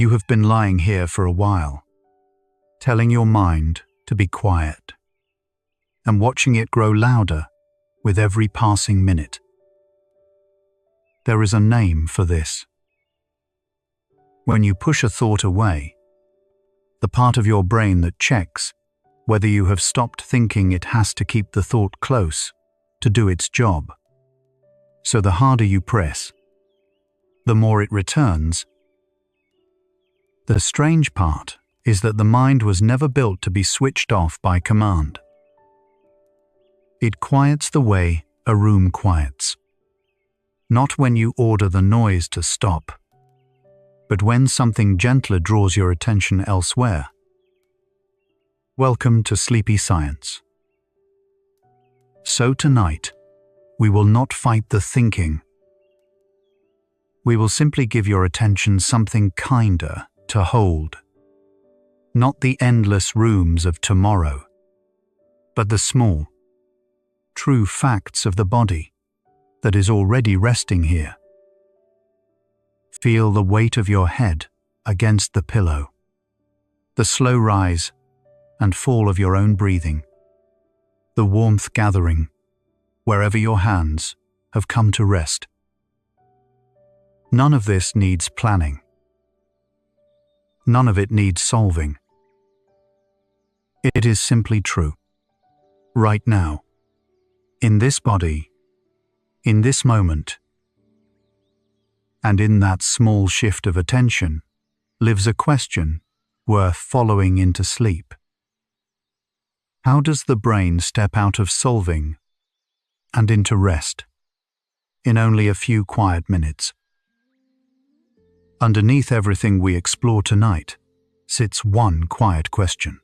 You have been lying here for a while, telling your mind to be quiet, and watching it grow louder with every passing minute. There is a name for this. When you push a thought away, the part of your brain that checks whether you have stopped thinking, it has to keep the thought close to do its job. So the harder you press, the more it returns. The strange part is that the mind was never built to be switched off by command. It quiets the way a room quiets. Not when you order the noise to stop, but when something gentler draws your attention elsewhere. Welcome to Sleepy Science. So tonight, we will not fight the thinking. We will simply give your attention something kinder to hold. Not the endless rooms of tomorrow, but the small, true facts of the body that is already resting here. Feel the weight of your head against the pillow, the slow rise and fall of your own breathing, the warmth gathering wherever your hands have come to rest. None of this needs planning. None of it needs solving. It is simply true. Right now, in this body, in this moment, and in that small shift of attention lives a question worth following into sleep. How does the brain step out of solving and into rest in only a few quiet minutes? Underneath everything we explore tonight sits one quiet question.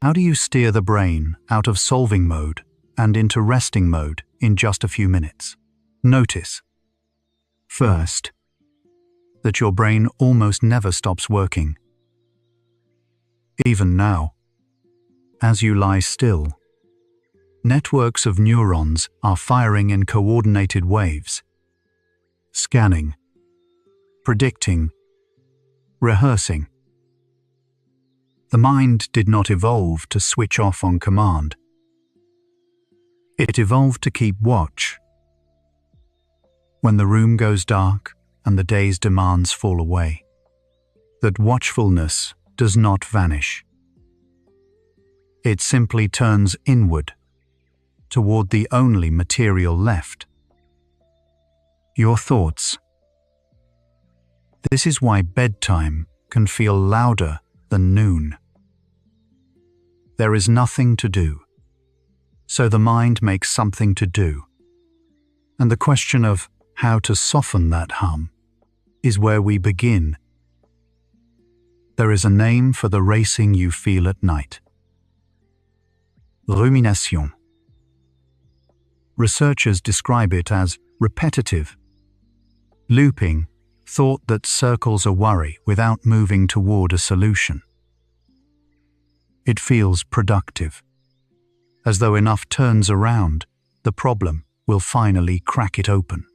How do you steer the brain out of solving mode and into resting mode in just a few minutes? Notice, first, that your brain almost never stops working. Even now, as you lie still, networks of neurons are firing in coordinated waves, scanning, predicting, rehearsing. The mind did not evolve to switch off on command. It evolved to keep watch. When the room goes dark and the day's demands fall away, that watchfulness does not vanish. It simply turns inward, toward the only material left: your thoughts. This is why bedtime can feel louder than noon. There is nothing to do, so the mind makes something to do. And the question of how to soften that hum is where we begin. There is a name for the racing you feel at night. Rumination. Researchers describe it as repetitive, looping thought that circles a worry without moving toward a solution. It feels productive, as though enough turns around, the problem will finally crack it open.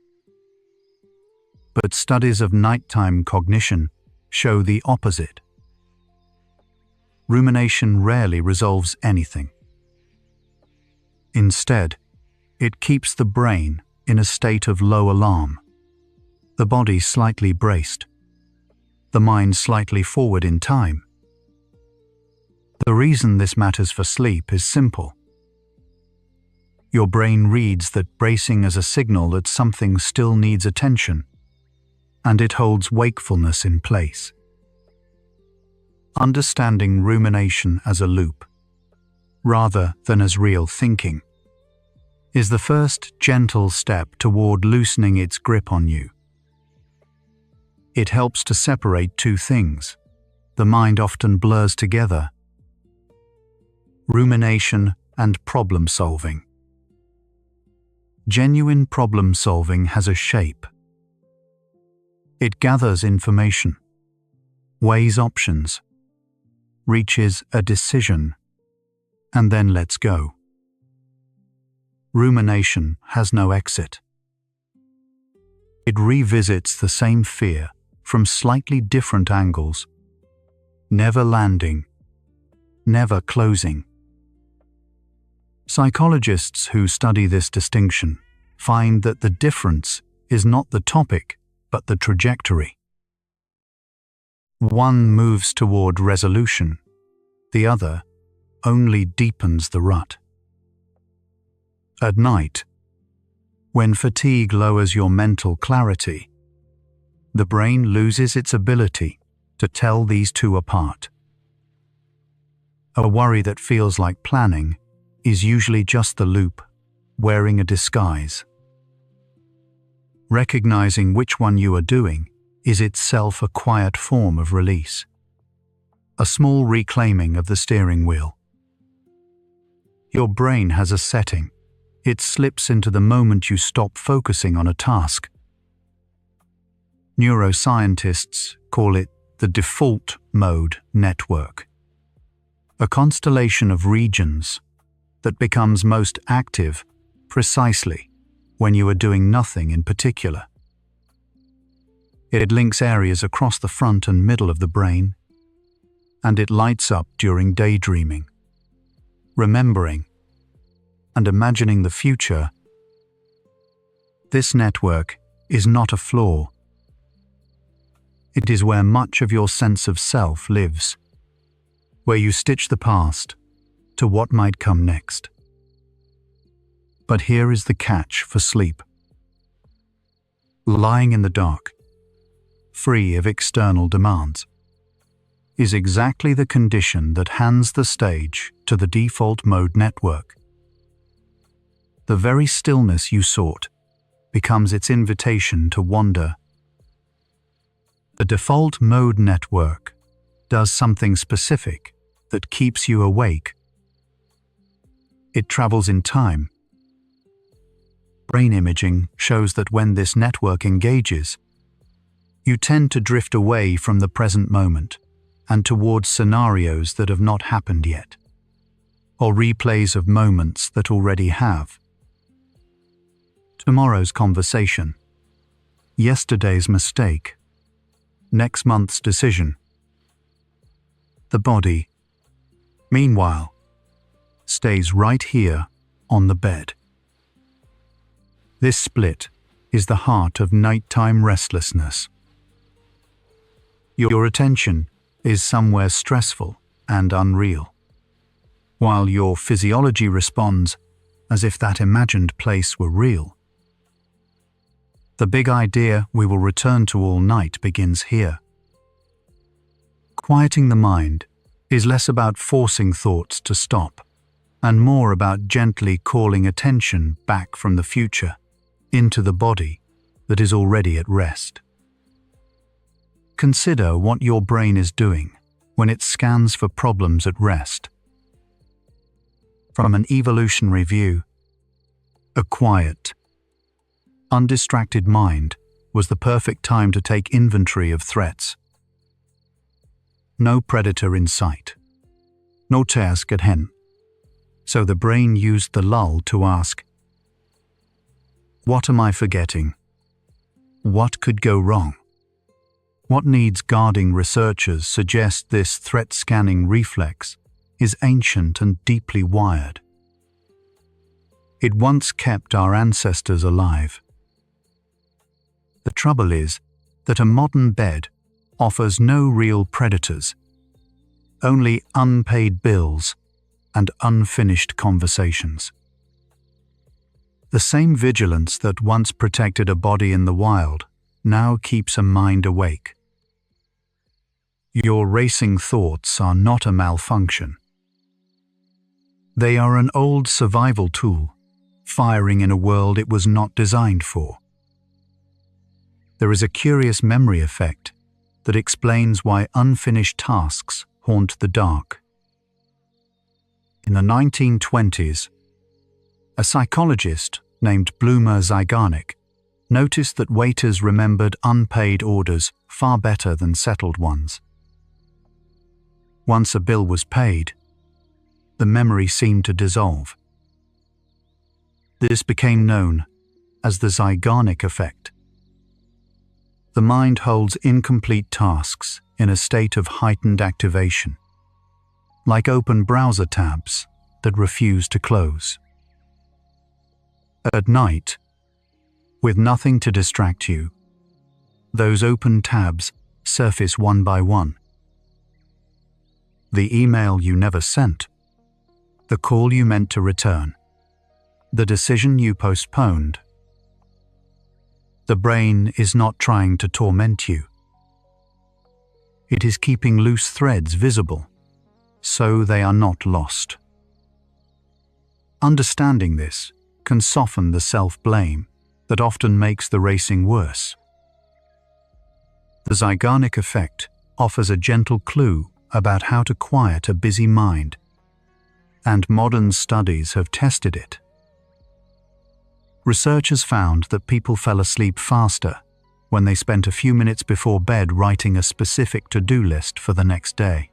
But studies of nighttime cognition show the opposite. Rumination rarely resolves anything. Instead, it keeps the brain in a state of low alarm, the body slightly braced, the mind slightly forward in time. The reason this matters for sleep is simple. Your brain reads that bracing as a signal that something still needs attention, and it holds wakefulness in place. Understanding rumination as a loop, rather than as real thinking, is the first gentle step toward loosening its grip on you. It helps to separate two things the mind often blurs together: rumination and problem solving. Genuine problem solving has a shape. It gathers information, weighs options, reaches a decision, and then lets go. Rumination has no exit. It revisits the same fear from slightly different angles, never landing, never closing. Psychologists who study this distinction find that the difference is not the topic, but the trajectory. One moves toward resolution, the other only deepens the rut. At night, when fatigue lowers your mental clarity, the brain loses its ability to tell these two apart. A worry that feels like planning is usually just the loop wearing a disguise. Recognizing which one you are doing is itself a quiet form of release, a small reclaiming of the steering wheel. Your brain has a setting. It slips into the moment you stop focusing on a task. Neuroscientists call it the default mode network, a constellation of regions that becomes most active precisely when you are doing nothing in particular. It links areas across the front and middle of the brain, and it lights up during daydreaming, remembering, and imagining the future. This network is not a flaw. It is where much of your sense of self lives, where you stitch the past to what might come next. But here is the catch for sleep. Lying in the dark, free of external demands, is exactly the condition that hands the stage to the default mode network. The very stillness you sought becomes its invitation to wander. The default mode network does something specific that keeps you awake. It travels in time. Brain imaging shows that when this network engages, you tend to drift away from the present moment and towards scenarios that have not happened yet, or replays of moments that already have. Tomorrow's conversation, yesterday's mistake, next month's decision. The body, meanwhile, stays right here on the bed. This split is the heart of nighttime restlessness. Your attention is somewhere stressful and unreal, while your physiology responds as if that imagined place were real. The big idea we will return to all night begins here. Quieting the mind is less about forcing thoughts to stop, and more about gently calling attention back from the future into the body that is already at rest. Consider what your brain is doing when it scans for problems at rest. From an evolutionary view, a quiet, undistracted mind was the perfect time to take inventory of threats. No predator in sight, no task at hand. So the brain used the lull to ask, what am I forgetting? What could go wrong? What needs guarding? Researchers suggest this threat scanning reflex is ancient and deeply wired. It once kept our ancestors alive. The trouble is that a modern bed offers no real predators, only unpaid bills and unfinished conversations. The same vigilance that once protected a body in the wild now keeps a mind awake. Your racing thoughts are not a malfunction. They are an old survival tool, firing in a world it was not designed for. There is a curious memory effect that explains why unfinished tasks haunt the dark. In the 1920s, a psychologist named Zeigarnik noticed that waiters remembered unpaid orders far better than settled ones. Once a bill was paid, the memory seemed to dissolve. This became known as the Zeigarnik effect. the mind holds incomplete tasks in a state of heightened activation, like open browser tabs that refuse to close. At night, with nothing to distract you, those open tabs surface one by one. The email you never sent, the call you meant to return, the decision you postponed. The brain is not trying to torment you. It is keeping loose threads visible, so they are not lost. Understanding this can soften the self-blame that often makes the racing worse. The Zeigarnik effect offers a gentle clue about how to quiet a busy mind, and modern studies have tested it. Researchers found that people fell asleep faster when they spent a few minutes before bed writing a specific to-do list for the next day.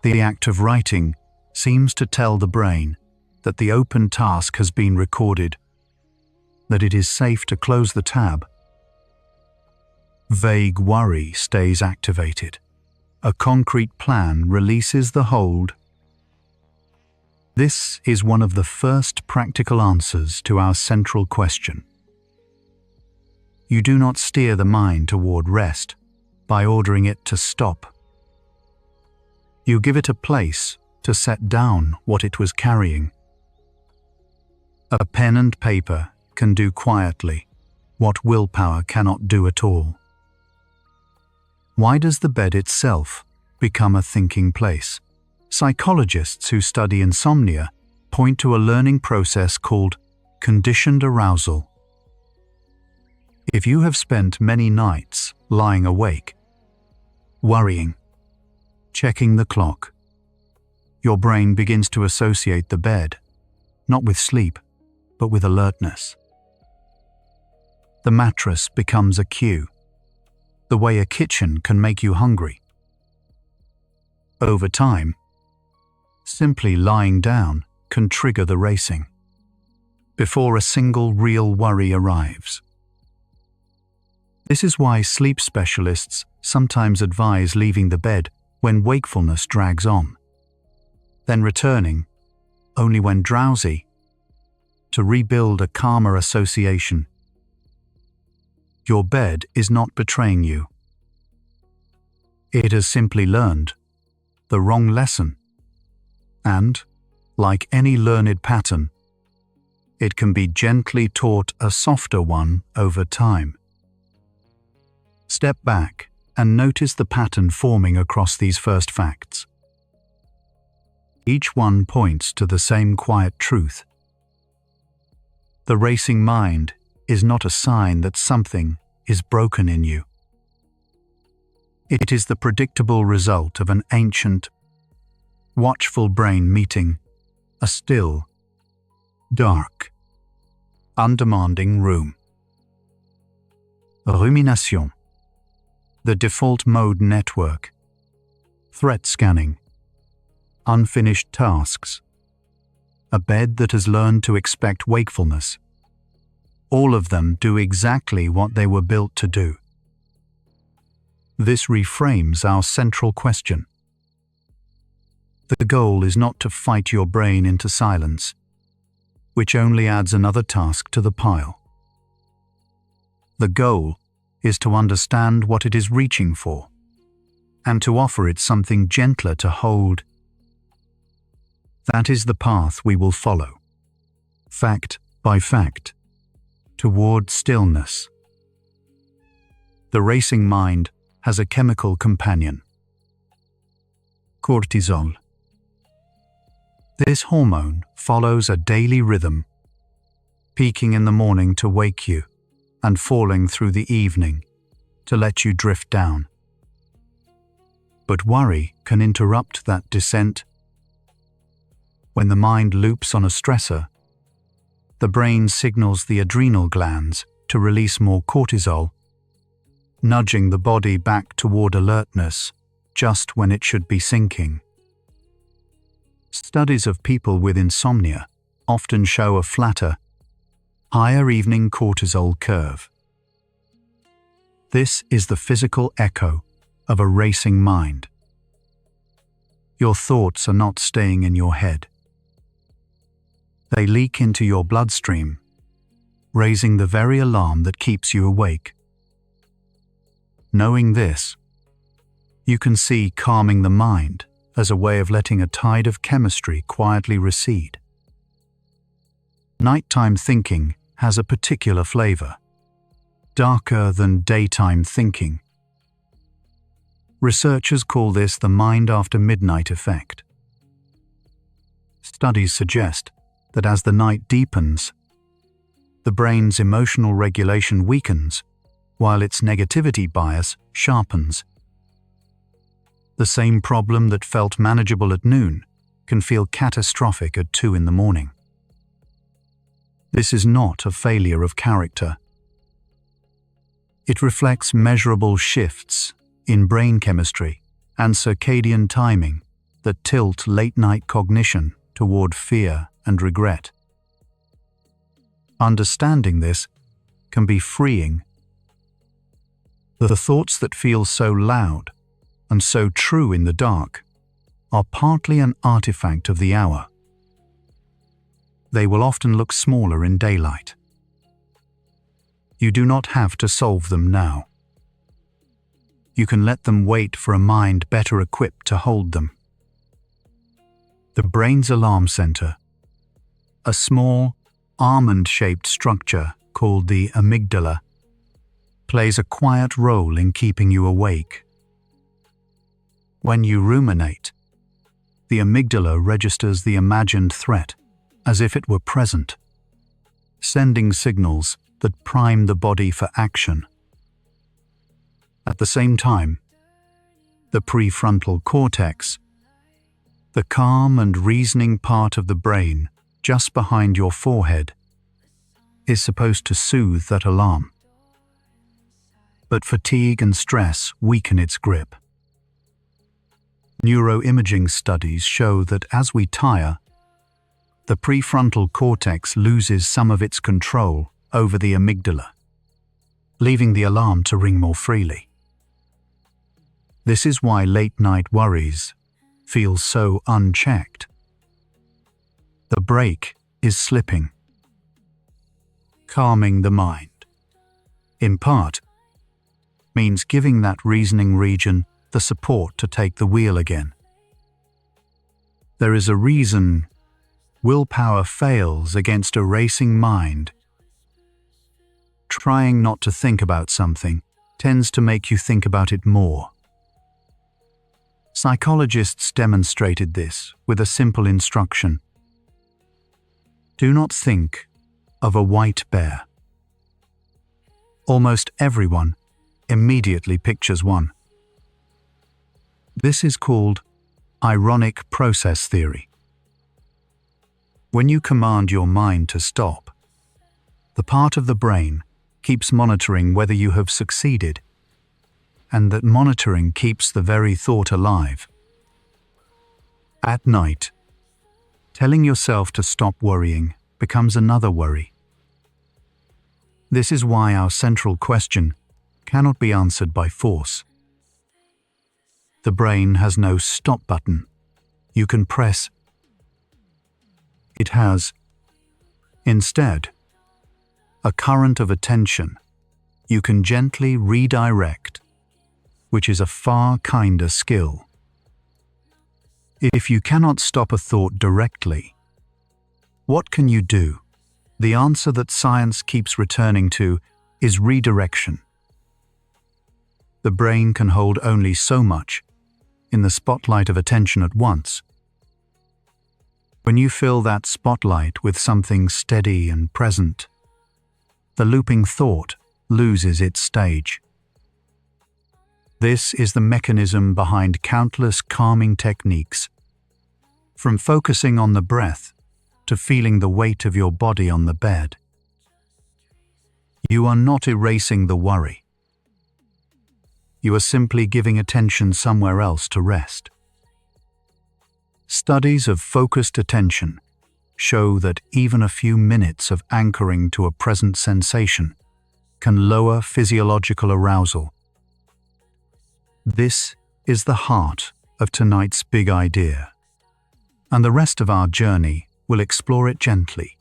The act of writing seems to tell the brain that the open task has been recorded, that it is safe to close the tab. Vague worry stays activated. A concrete plan releases the hold. This is one of the first practical answers to our central question. You do not steer the mind toward rest by ordering it to stop. You give it a place to set down what it was carrying. A pen and paper can do quietly what willpower cannot do at all. Why does the bed itself become a thinking place? Psychologists who study insomnia point to a learning process called conditioned arousal. If you have spent many nights lying awake, worrying, checking the clock, your brain begins to associate the bed, not with sleep, but with alertness. The mattress becomes a cue, the way a kitchen can make you hungry. Over time, simply lying down can trigger the racing, before a single real worry arrives. This is why sleep specialists sometimes advise leaving the bed when wakefulness drags on, then returning, only when drowsy, to rebuild a calmer association. Your bed is not betraying you. It has simply learned the wrong lesson, and, like any learned pattern, it can be gently taught a softer one over time. Step back and notice the pattern forming across these first facts. Each one points to the same quiet truth. The racing mind is not a sign that something is broken in you. It is the predictable result of an ancient, watchful brain meeting a still, dark, undemanding room. Rumination, the default mode network, threat scanning, unfinished tasks, a bed that has learned to expect wakefulness. All of them do exactly what they were built to do. This reframes our central question. The goal is not to fight your brain into silence, which only adds another task to the pile. The goal is to understand what it is reaching for, and to offer it something gentler to hold. That is the path we will follow, fact by fact, toward stillness. The racing mind has a chemical companion: cortisol. This hormone follows a daily rhythm, peaking in the morning to wake you and falling through the evening to let you drift down. But worry can interrupt that descent. When the mind loops on a stressor, the brain signals the adrenal glands to release more cortisol, nudging the body back toward alertness just when it should be sinking. Studies of people with insomnia often show a flatter, higher evening cortisol curve. This is the physical echo of a racing mind. Your thoughts are not staying in your head. They leak into your bloodstream, raising the very alarm that keeps you awake. Knowing this, you can see calming the mind as a way of letting a tide of chemistry quietly recede. Nighttime thinking has a particular flavor, darker than daytime thinking. Researchers call this the mind after midnight effect. Studies suggest that as the night deepens, the brain's emotional regulation weakens while its negativity bias sharpens. The same problem that felt manageable at noon can feel catastrophic at 2 in the morning. This is not a failure of character. It reflects measurable shifts in brain chemistry and circadian timing that tilt late-night cognition toward fear and regret. Understanding this can be freeing. The thoughts that feel so loud and so true in the dark are partly an artifact of the hour. They will often look smaller in daylight. You do not have to solve them now. You can let them wait for a mind better equipped to hold them. The brain's alarm center, a small, almond-shaped structure called the amygdala, plays a quiet role in keeping you awake. When you ruminate, the amygdala registers the imagined threat as if it were present, sending signals that prime the body for action. At the same time, the prefrontal cortex, the calm and reasoning part of the brain just behind your forehead, is supposed to soothe that alarm. But fatigue and stress weaken its grip. Neuroimaging studies show that as we tire, the prefrontal cortex loses some of its control over the amygdala, leaving the alarm to ring more freely. This is why late-night worries feel so unchecked. The brake is slipping. Calming the mind, in part, means giving that reasoning region the support to take the wheel again. There is a reason willpower fails against a racing mind. Trying not to think about something tends to make you think about it more. Psychologists demonstrated this with a simple instruction. Do not think of a white bear. Almost everyone immediately pictures one. This is called ironic process theory. When you command your mind to stop, the part of the brain keeps monitoring whether you have succeeded, and that monitoring keeps the very thought alive. At night, telling yourself to stop worrying becomes another worry. This is why our central question cannot be answered by force. The brain has no stop button you can press. It has, instead, a current of attention you can gently redirect, which is a far kinder skill. If you cannot stop a thought directly, what can you do? The answer that science keeps returning to is redirection. The brain can hold only so much in the spotlight of attention at once. When you fill that spotlight with something steady and present, the looping thought loses its stage. This is the mechanism behind countless calming techniques, from focusing on the breath to feeling the weight of your body on the bed. You are not erasing the worry. You are simply giving attention somewhere else to rest. Studies of focused attention show that even a few minutes of anchoring to a present sensation can lower physiological arousal. This is the heart of tonight's big idea, and the rest of our journey will explore it gently.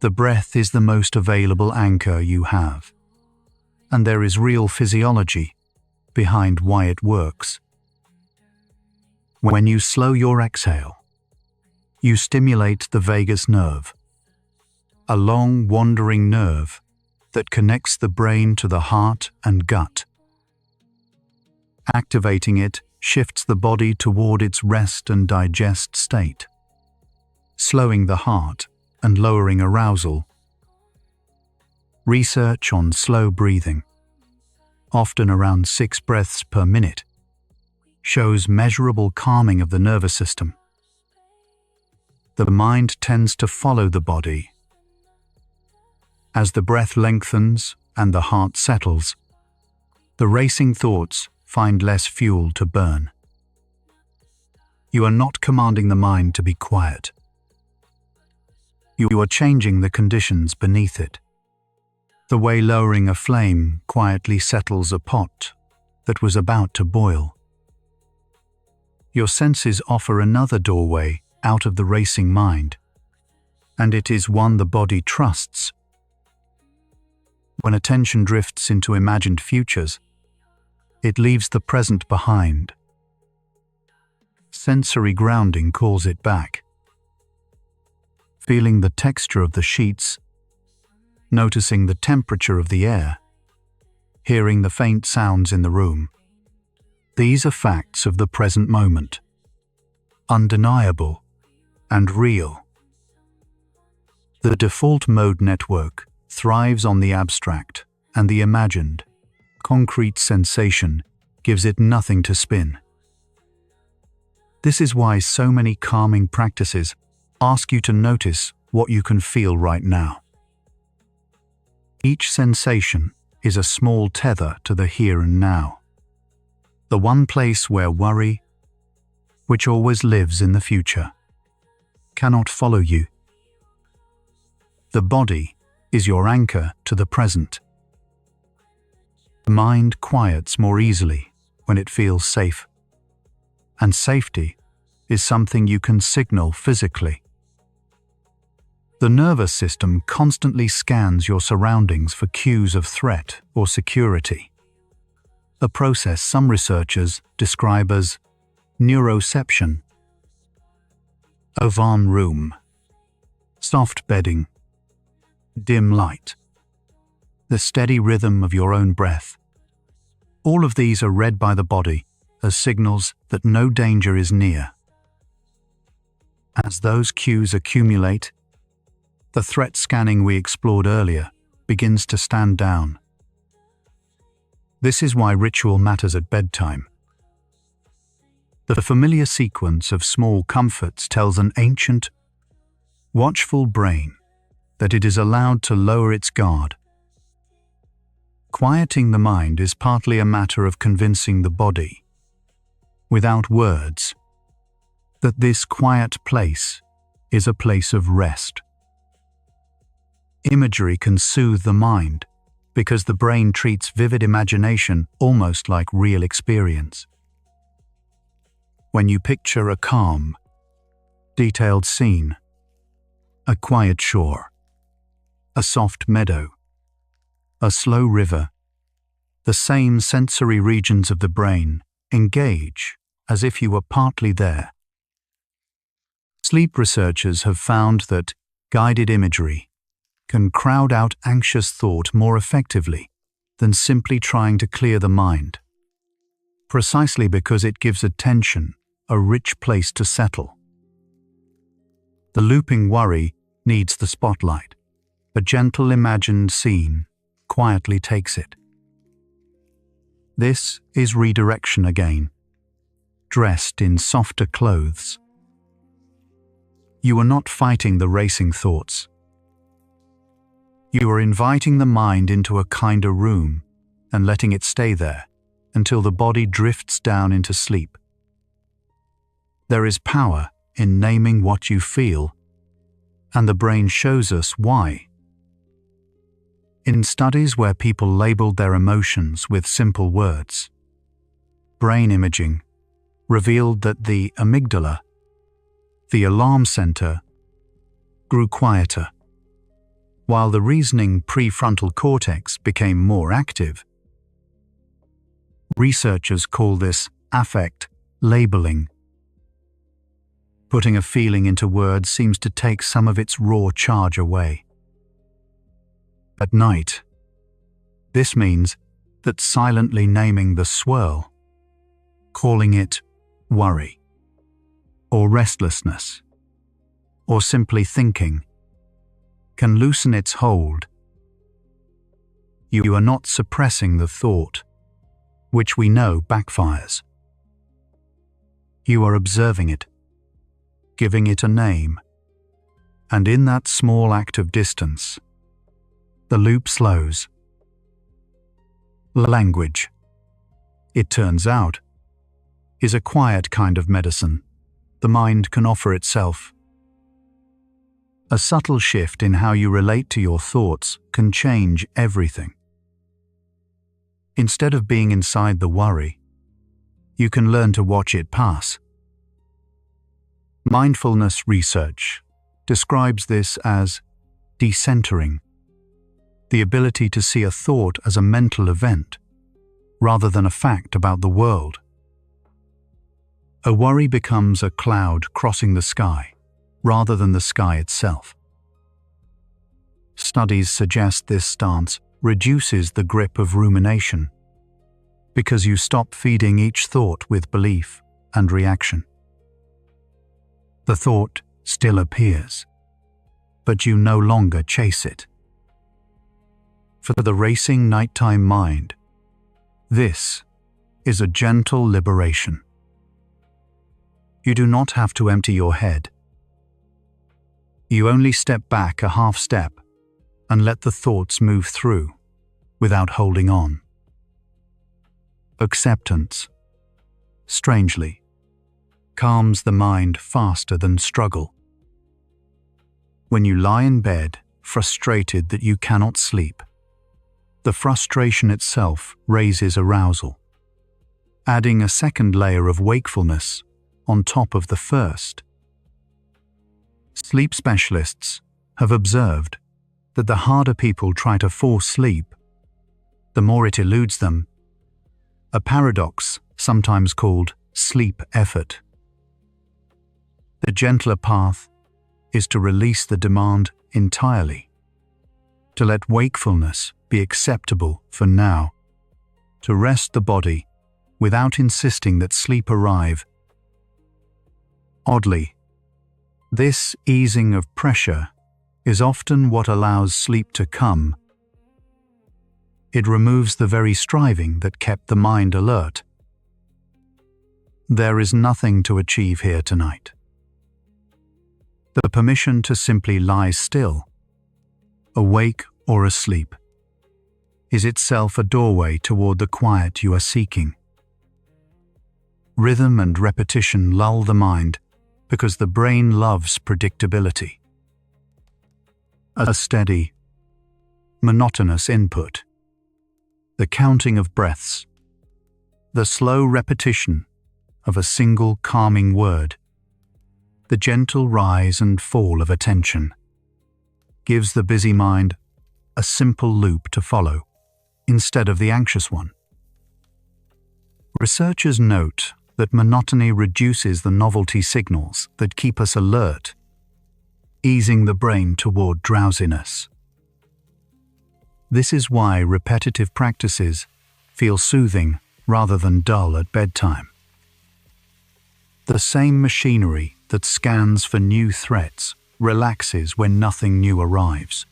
The breath is the most available anchor you have, and there is real physiology behind why it works. When you slow your exhale, you stimulate the vagus nerve, a long wandering nerve that connects the brain to the heart and gut. Activating it shifts the body toward its rest and digest state, slowing the heart and lowering arousal. Research on slow breathing, often around 6 breaths per minute, shows measurable calming of the nervous system. The mind tends to follow the body. As the breath lengthens and the heart settles, the racing thoughts find less fuel to burn. You are not commanding the mind to be quiet. You are changing the conditions beneath it, the way lowering a flame quietly settles a pot that was about to boil. Your senses offer another doorway out of the racing mind, and it is one the body trusts. When attention drifts into imagined futures, it leaves the present behind. Sensory grounding calls it back. Feeling the texture of the sheets, noticing the temperature of the air, hearing the faint sounds in the room. These are facts of the present moment, undeniable and real. The default mode network thrives on the abstract, and the imagined, concrete sensation gives it nothing to spin. This is why so many calming practices ask you to notice what you can feel right now. Each sensation is a small tether to the here and now, the one place where worry, which always lives in the future, cannot follow you. The body is your anchor to the present. The mind quiets more easily when it feels safe, and safety is something you can signal physically. The nervous system constantly scans your surroundings for cues of threat or security, a process some researchers describe as neuroception. A warm room, soft bedding, dim light, the steady rhythm of your own breath. All of these are read by the body as signals that no danger is near. As those cues accumulate, the threat scanning we explored earlier begins to stand down. This is why ritual matters at bedtime. The familiar sequence of small comforts tells an ancient, watchful brain that it is allowed to lower its guard. Quieting the mind is partly a matter of convincing the body, without words, that this quiet place is a place of rest. Imagery can soothe the mind because the brain treats vivid imagination almost like real experience. When you picture a calm, detailed scene, a quiet shore, a soft meadow, a slow river, the same sensory regions of the brain engage as if you were partly there. Sleep researchers have found that guided imagery can crowd out anxious thought more effectively than simply trying to clear the mind, precisely because it gives attention a rich place to settle. The looping worry needs the spotlight. A gentle imagined scene quietly takes it. This is redirection again, dressed in softer clothes. You are not fighting the racing thoughts. You are inviting the mind into a kinder room and letting it stay there until the body drifts down into sleep. There is power in naming what you feel, and the brain shows us why. In studies where people labeled their emotions with simple words, brain imaging revealed that the amygdala, the alarm center, grew quieter, while the reasoning prefrontal cortex became more active. Researchers call this affect labeling. Putting a feeling into words seems to take some of its raw charge away. At night, this means that silently naming the swirl, calling it worry, or restlessness, or simply thinking, can loosen its hold. You are not suppressing the thought, which we know backfires. You are observing it, giving it a name, and in that small act of distance, the loop slows. Language, it turns out, is a quiet kind of medicine the mind can offer itself. A subtle shift in how you relate to your thoughts can change everything. Instead of being inside the worry, you can learn to watch it pass. Mindfulness research describes this as decentering, the ability to see a thought as a mental event rather than a fact about the world. A worry becomes a cloud crossing the sky rather than the sky itself. Studies suggest this stance reduces the grip of rumination because you stop feeding each thought with belief and reaction. The thought still appears, but you no longer chase it. For the racing nighttime mind, this is a gentle liberation. You do not have to empty your head. You only step back a half step and let the thoughts move through without holding on. Acceptance, strangely, calms the mind faster than struggle. When you lie in bed, frustrated that you cannot sleep, the frustration itself raises arousal, adding a second layer of wakefulness on top of the first. Sleep specialists have observed that the harder people try to force sleep, the more it eludes them, a paradox sometimes called sleep effort. The gentler path is to release the demand entirely, to let wakefulness be acceptable for now, to rest the body without insisting that sleep arrive. Oddly, this easing of pressure is often what allows sleep to come. It removes the very striving that kept the mind alert. There is nothing to achieve here tonight. The permission to simply lie still, awake or asleep, is itself a doorway toward the quiet you are seeking. Rhythm and repetition lull the mind because the brain loves predictability. A steady, monotonous input, the counting of breaths, the slow repetition of a single calming word, the gentle rise and fall of attention, gives the busy mind a simple loop to follow instead of the anxious one. Researchers note that monotony reduces the novelty signals that keep us alert, easing the brain toward drowsiness. This is why repetitive practices feel soothing rather than dull at bedtime. The same machinery that scans for new threats relaxes when nothing new arrives.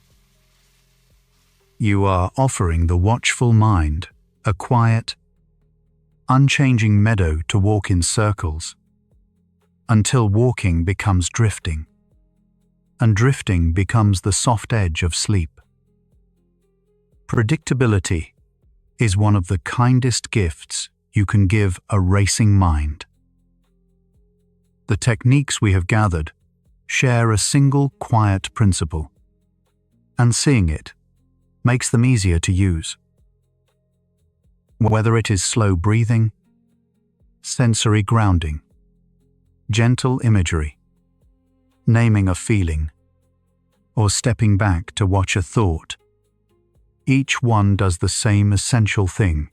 You are offering the watchful mind a quiet, unchanging meadow to walk in circles, until walking becomes drifting, and drifting becomes the soft edge of sleep. Predictability is one of the kindest gifts you can give a racing mind. The techniques we have gathered share a single quiet principle, and seeing it makes them easier to use. Whether it is slow breathing, sensory grounding, gentle imagery, naming a feeling, or stepping back to watch a thought, each one does the same essential thing.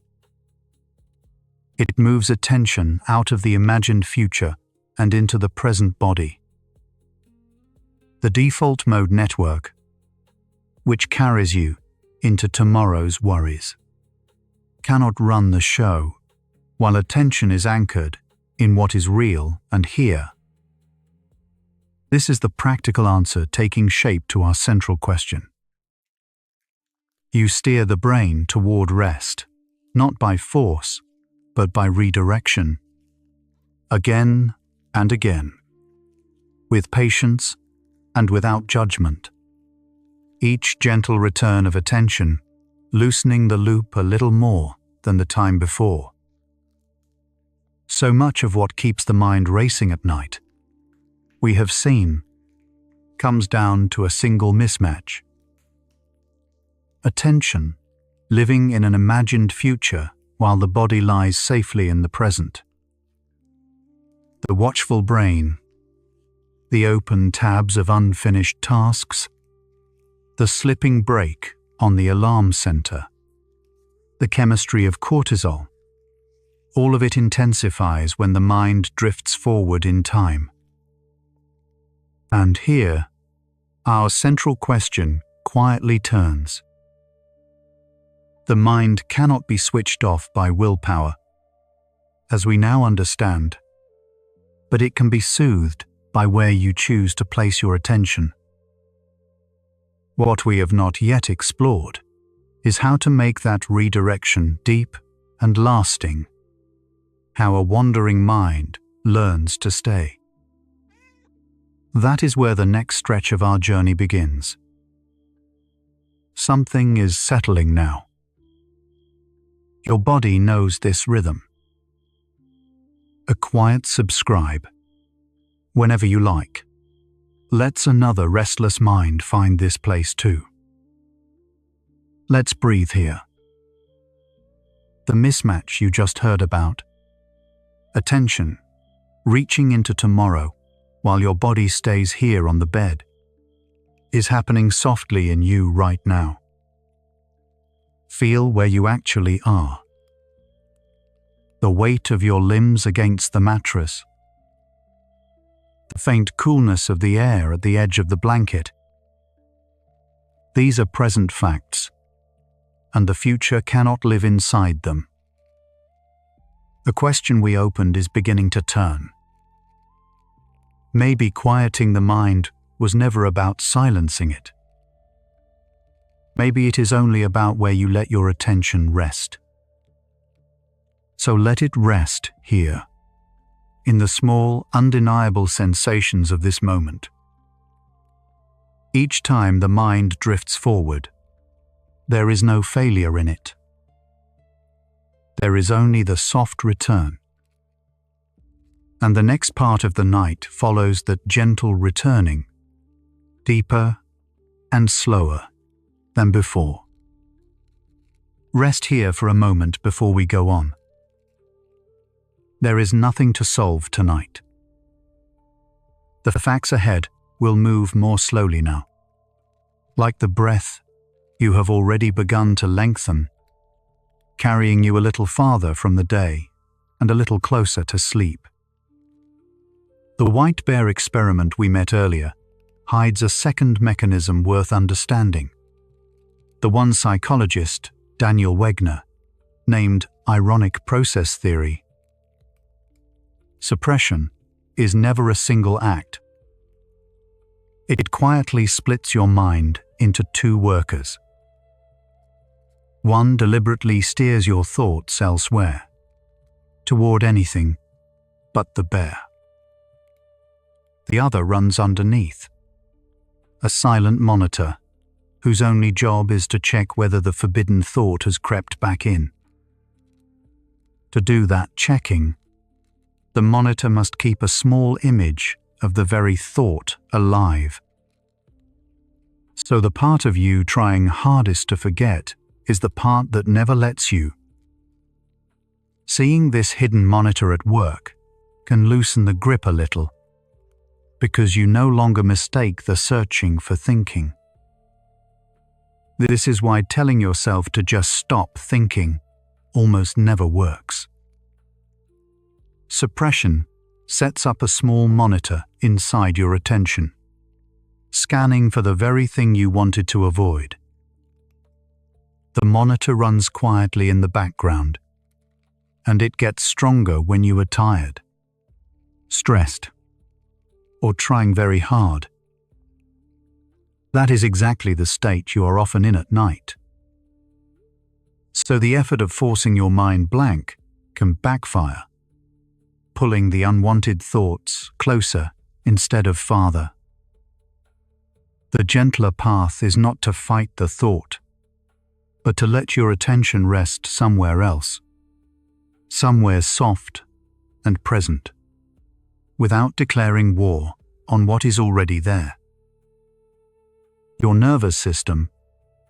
It moves attention out of the imagined future and into the present body. The default mode network, which carries you into tomorrow's worries, cannot run the show while attention is anchored in what is real and here. This is the practical answer taking shape to our central question. You steer the brain toward rest, not by force, but by redirection. Again and again, with patience and without judgment. Each gentle return of attention, loosening the loop a little more than the time before. So much of what keeps the mind racing at night, we have seen, comes down to a single mismatch. Attention, living in an imagined future while the body lies safely in the present. The watchful brain, the open tabs of unfinished tasks, the slipping brake on the alarm center, the chemistry of cortisol, all of it intensifies when the mind drifts forward in time. And here, our central question quietly turns. The mind cannot be switched off by willpower, as we now understand, but it can be soothed by where you choose to place your attention. What we have not yet explored is how to make that redirection deep and lasting, how a wandering mind learns to stay. That is where the next stretch of our journey begins. Something is settling now. Your body knows this rhythm. A quiet subscribe, whenever you like, lets another restless mind find this place too. Let's breathe here. The mismatch you just heard about, attention, reaching into tomorrow while your body stays here on the bed, is happening softly in you right now. Feel where you actually are. The weight of your limbs against the mattress. The faint coolness of the air at the edge of the blanket. These are present facts, and the future cannot live inside them. The question we opened is beginning to turn. Maybe quieting the mind was never about silencing it. Maybe it is only about where you let your attention rest. So let it rest here, in the small, undeniable sensations of this moment. Each time the mind drifts forward, there is no failure in it. There is only the soft return. And the next part of the night follows that gentle returning, deeper and slower than before. Rest here for a moment before we go on. There is nothing to solve tonight. The facts ahead will move more slowly now. Like the breath, you have already begun to lengthen, carrying you a little farther from the day and a little closer to sleep. The white bear experiment we met earlier hides a second mechanism worth understanding. The one psychologist, Daniel Wegner, named ironic process theory. Suppression is never a single act. It quietly splits your mind into two workers. One deliberately steers your thoughts elsewhere, toward anything but the bear. The other runs underneath, a silent monitor whose only job is to check whether the forbidden thought has crept back in. To do that checking, the monitor must keep a small image of the very thought alive. So the part of you trying hardest to forget is the part that never lets you. Seeing this hidden monitor at work can loosen the grip a little, because you no longer mistake the searching for thinking. This is why telling yourself to just stop thinking almost never works. Suppression sets up a small monitor inside your attention, scanning for the very thing you wanted to avoid. The monitor runs quietly in the background, and it gets stronger when you are tired, stressed, or trying very hard. That is exactly the state you are often in at night. So the effort of forcing your mind blank can backfire, pulling the unwanted thoughts closer instead of farther. The gentler path is not to fight the thought, but to let your attention rest somewhere else, somewhere soft and present, without declaring war on what is already there. Your nervous system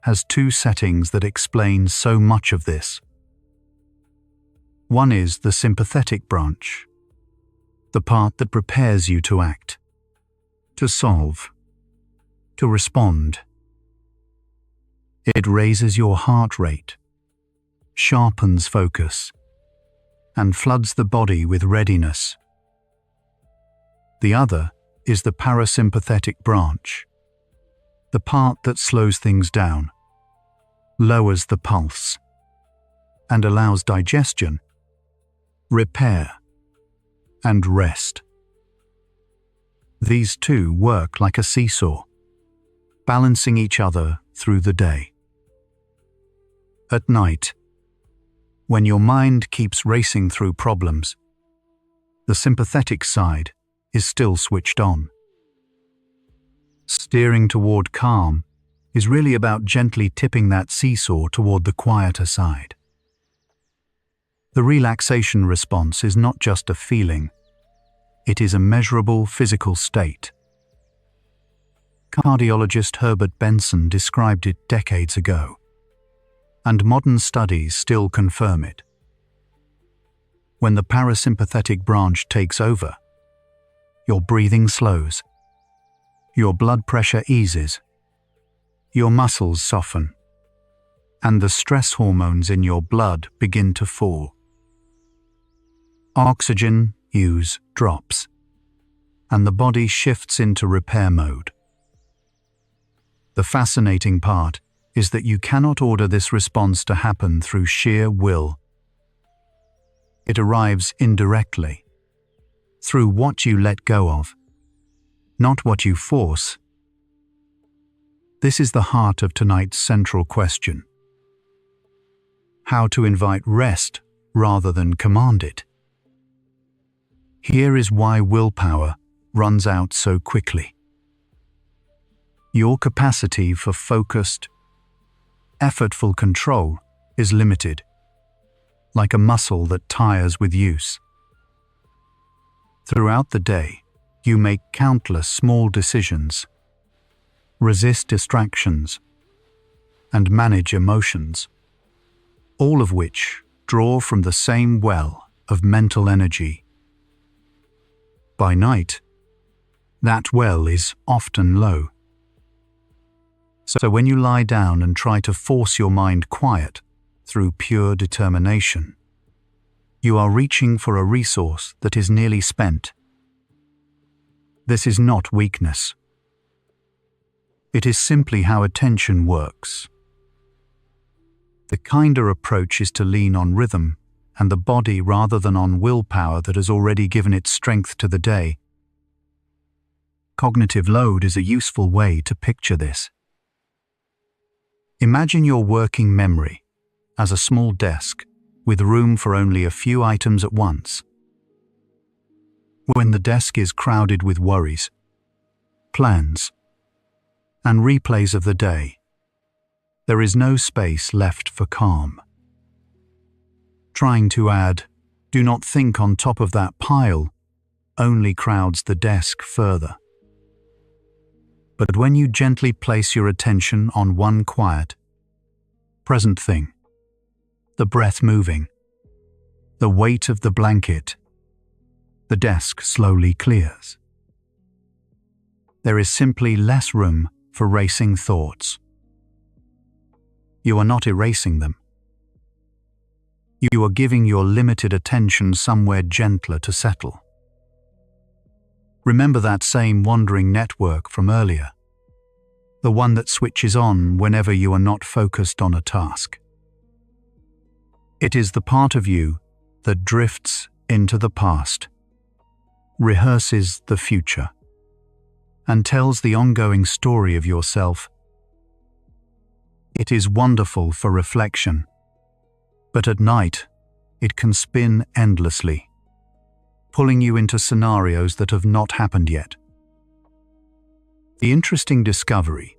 has two settings that explain so much of this. One is the sympathetic branch, the part that prepares you to act, to solve, to respond. It raises your heart rate, sharpens focus, and floods the body with readiness. The other is the parasympathetic branch, the part that slows things down, lowers the pulse, and allows digestion, repair, and rest. These two work like a seesaw, balancing each other through the day. At night, when your mind keeps racing through problems, the sympathetic side is still switched on. Steering toward calm is really about gently tipping that seesaw toward the quieter side. The relaxation response is not just a feeling, it is a measurable physical state. Cardiologist Herbert Benson described it decades ago, and modern studies still confirm it. When the parasympathetic branch takes over, your breathing slows, your blood pressure eases, your muscles soften, and the stress hormones in your blood begin to fall. Oxygen use drops, and the body shifts into repair mode. The fascinating part is that you cannot order this response to happen through sheer will. It arrives indirectly, through what you let go of, not what you force. This is the heart of tonight's central question: how to invite rest rather than command it. Here is why willpower runs out so quickly. Your capacity for focused, effortful control is limited, like a muscle that tires with use. Throughout the day, you make countless small decisions, resist distractions, and manage emotions, all of which draw from the same well of mental energy. By night, that well is often low. So when you lie down and try to force your mind quiet through pure determination, you are reaching for a resource that is nearly spent. This is not weakness. It is simply how attention works. The kinder approach is to lean on rhythm and the body rather than on willpower that has already given its strength to the day. Cognitive load is a useful way to picture this. Imagine your working memory as a small desk with room for only a few items at once. When the desk is crowded with worries, plans, and replays of the day, there is no space left for calm. Trying to add "do not think" on top of that pile only crowds the desk further. But when you gently place your attention on one quiet, present thing, the breath moving, the weight of the blanket, the desk slowly clears. There is simply less room for racing thoughts. You are not erasing them. You are giving your limited attention somewhere gentler to settle. Remember that same wandering network from earlier, the one that switches on whenever you are not focused on a task. It is the part of you that drifts into the past, rehearses the future, and tells the ongoing story of yourself. It is wonderful for reflection, but at night it can spin endlessly, pulling you into scenarios that have not happened yet. The interesting discovery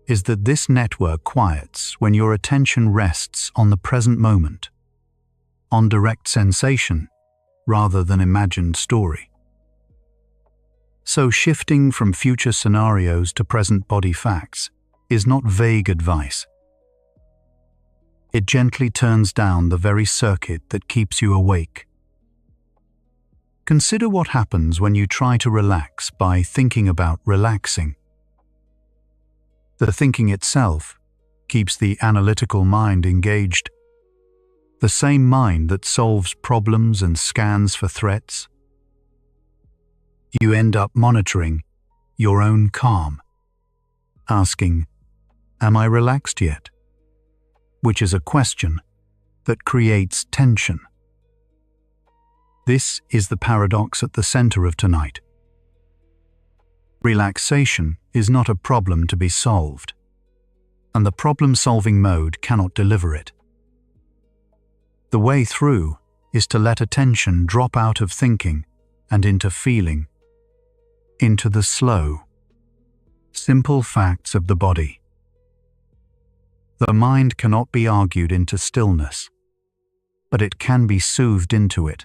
is that this network quiets when your attention rests on the present moment, on direct sensation rather than imagined story. So shifting from future scenarios to present body facts is not vague advice. It gently turns down the very circuit that keeps you awake. Consider what happens when you try to relax by thinking about relaxing. The thinking itself keeps the analytical mind engaged, the same mind that solves problems and scans for threats. You end up monitoring your own calm, asking, "Am I relaxed yet?" Which is a question that creates tension. This is the paradox at the center of tonight. Relaxation is not a problem to be solved, and the problem-solving mode cannot deliver it. The way through is to let attention drop out of thinking and into feeling, into the slow, simple facts of the body. The mind cannot be argued into stillness, but it can be soothed into it.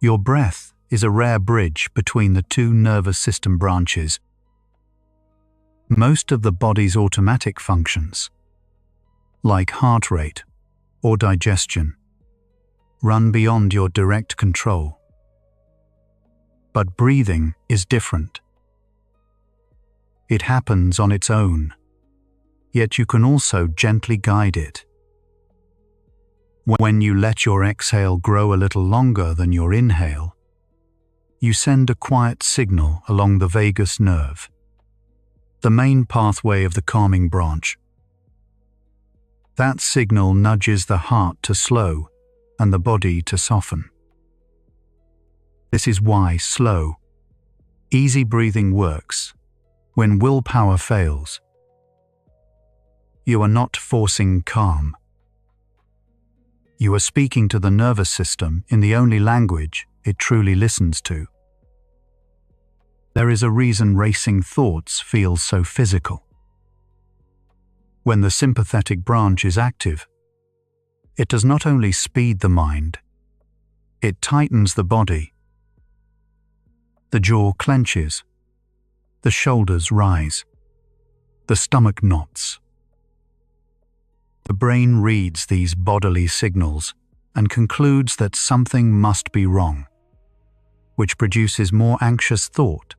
Your breath is a rare bridge between the two nervous system branches. Most of the body's automatic functions, like heart rate or digestion, run beyond your direct control. But breathing is different. It happens on its own, yet you can also gently guide it. When you let your exhale grow a little longer than your inhale, you send a quiet signal along the vagus nerve, the main pathway of the calming branch. That signal nudges the heart to slow and the body to soften. This is why slow, easy breathing works when willpower fails. You are not forcing calm. You are speaking to the nervous system in the only language it truly listens to. There is a reason racing thoughts feel so physical. When the sympathetic branch is active, it does not only speed the mind, it tightens the body. The jaw clenches, the shoulders rise, the stomach knots. The brain reads these bodily signals and concludes that something must be wrong, which produces more anxious thought,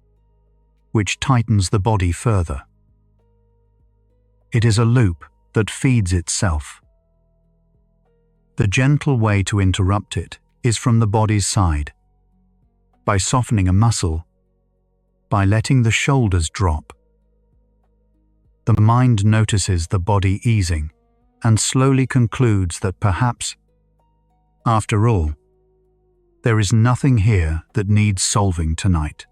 which tightens the body further. It is a loop that feeds itself. The gentle way to interrupt it is from the body's side, by softening a muscle, by letting the shoulders drop. The mind notices the body easing and slowly concludes that perhaps, after all, there is nothing here that needs solving tonight.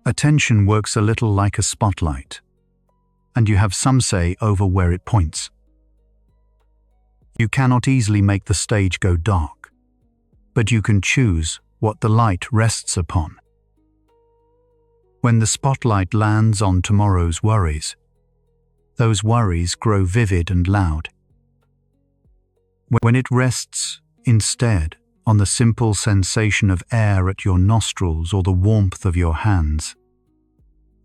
Attention works a little like a spotlight, and you have some say over where it points. You cannot easily make the stage go dark, but you can choose what the light rests upon. When the spotlight lands on tomorrow's worries, those worries grow vivid and loud. When it rests, instead, on the simple sensation of air at your nostrils or the warmth of your hands,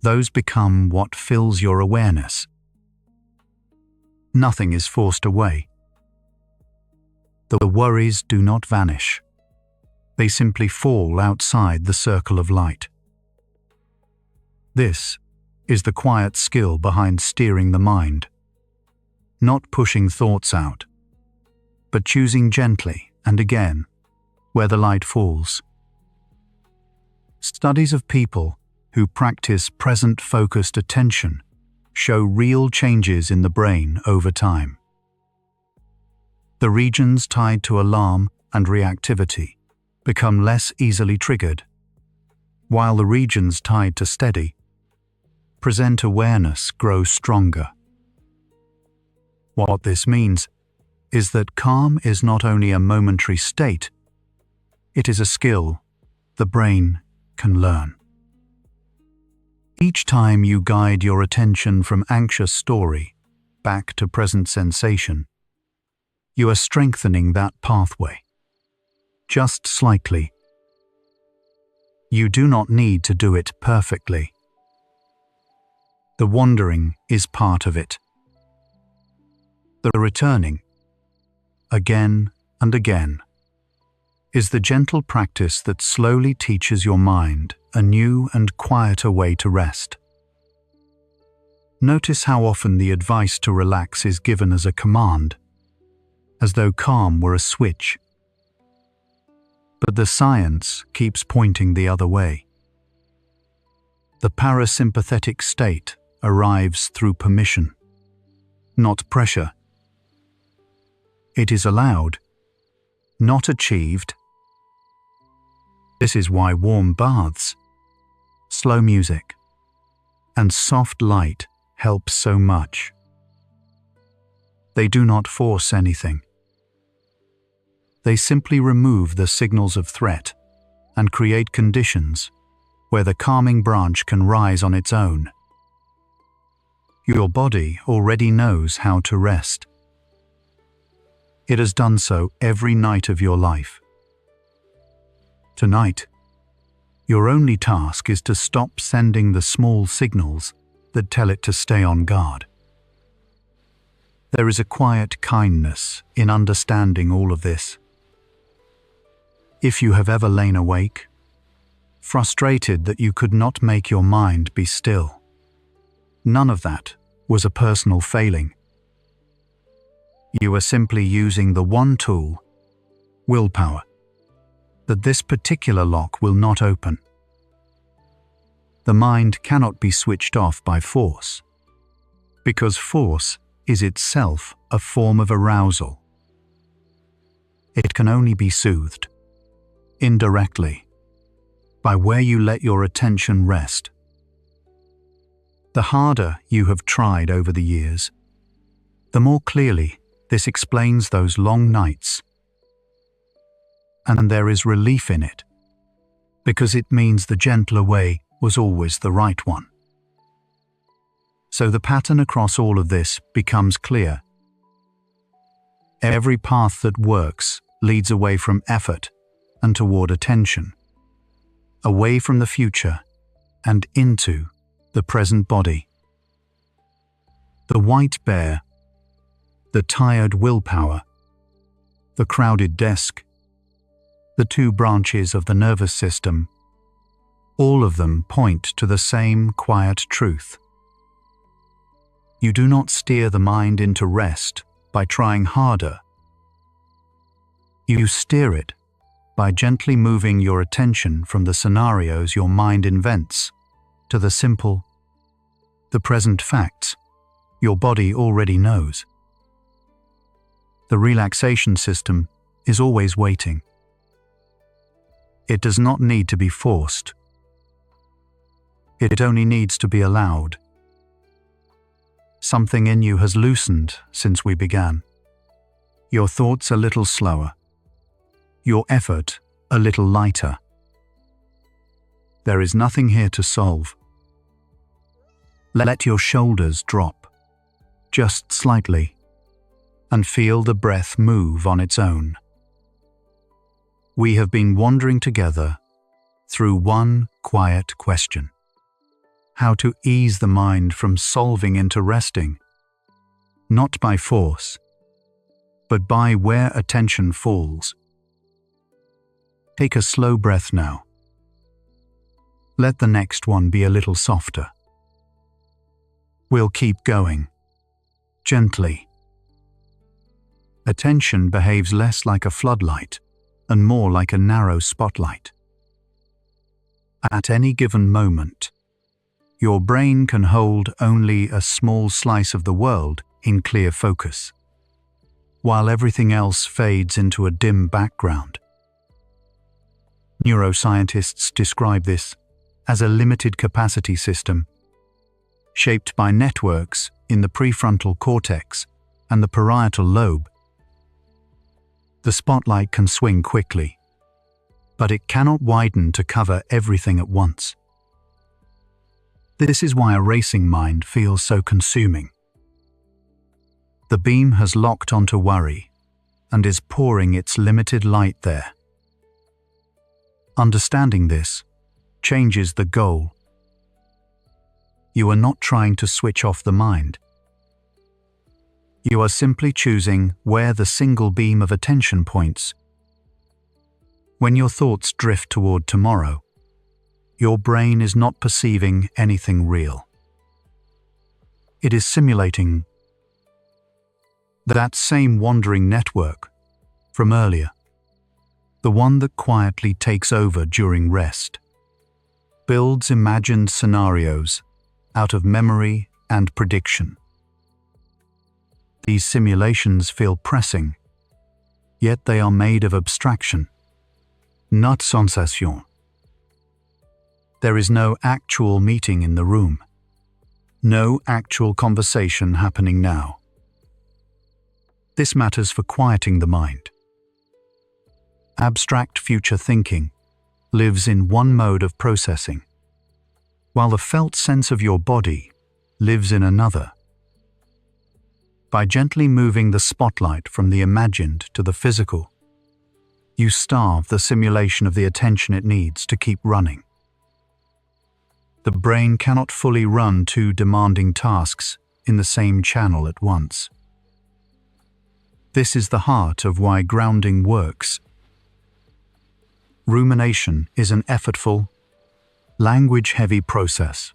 those become what fills your awareness. Nothing is forced away. The worries do not vanish. They simply fall outside the circle of light. This is the quiet skill behind steering the mind, not pushing thoughts out, but choosing gently and again where the light falls. Studies of people who practice present-focused attention show real changes in the brain over time. The regions tied to alarm and reactivity become less easily triggered, while the regions tied to steady, present awareness grows stronger. What this means is that calm is not only a momentary state, it is a skill the brain can learn. Each time you guide your attention from anxious story back to present sensation, you are strengthening that pathway, just slightly. You do not need to do it perfectly. The wandering is part of it. The returning, again and again, is the gentle practice that slowly teaches your mind a new and quieter way to rest. Notice how often the advice to relax is given as a command, as though calm were a switch. But the science keeps pointing the other way. The parasympathetic state arrives through permission, not pressure. It is allowed, not achieved. This is why warm baths, slow music, and soft light help so much. They do not force anything. They simply remove the signals of threat and create conditions where the calming branch can rise on its own. Your body already knows how to rest. It has done so every night of your life. Tonight, your only task is to stop sending the small signals that tell it to stay on guard. There is a quiet kindness in understanding all of this. If you have ever lain awake, frustrated that you could not make your mind be still, none of that was a personal failing. You are simply using the one tool, willpower, that this particular lock will not open. The mind cannot be switched off by force, because force is itself a form of arousal. It can only be soothed, indirectly, by where you let your attention rest. The harder you have tried over the years, the more clearly this explains those long nights. And there is relief in it, because it means the gentler way was always the right one. So the pattern across all of this becomes clear. Every path that works leads away from effort and toward attention, away from the future and into the present body. The white bear, the tired willpower, the crowded desk, the two branches of the nervous system, all of them point to the same quiet truth. You do not steer the mind into rest by trying harder. You steer it by gently moving your attention from the scenarios your mind invents to the simple, the present facts your body already knows. The relaxation system is always waiting. It does not need to be forced. It only needs to be allowed. Something in you has loosened since we began. Your thoughts a little slower. Your effort a little lighter. There is nothing here to solve. Let your shoulders drop, just slightly, and feel the breath move on its own. We have been wandering together through one quiet question. how to ease the mind from solving into resting, not by force, but by where attention falls. Take a slow breath now. Let the next one be a little softer. We'll keep going, gently. Attention behaves less like a floodlight and more like a narrow spotlight. At any given moment, your brain can hold only a small slice of the world in clear focus, while everything else fades into a dim background. Neuroscientists describe this as a limited capacity system, shaped by networks in the prefrontal cortex and the parietal lobe. The spotlight can swing quickly, but it cannot widen to cover everything at once. This is why a racing mind feels so consuming. The beam has locked onto worry and is pouring its limited light there. Understanding this changes the goal. You are not trying to switch off the mind. You are simply choosing where the single beam of attention points. When your thoughts drift toward tomorrow, your brain is not perceiving anything real. It is simulating that same wandering network from earlier, the one that quietly takes over during rest, builds imagined scenarios out of memory and prediction. These simulations feel pressing, yet they are made of abstraction, not sensation. There is no actual meeting in the room, no actual conversation happening now. This matters for quieting the mind. Abstract future thinking lives in one mode of processing, while the felt sense of your body lives in another. By gently moving the spotlight from the imagined to the physical, you starve the simulation of the attention it needs to keep running. The brain cannot fully run two demanding tasks in the same channel at once. This is the heart of why grounding works. Rumination is an effortful, language-heavy process.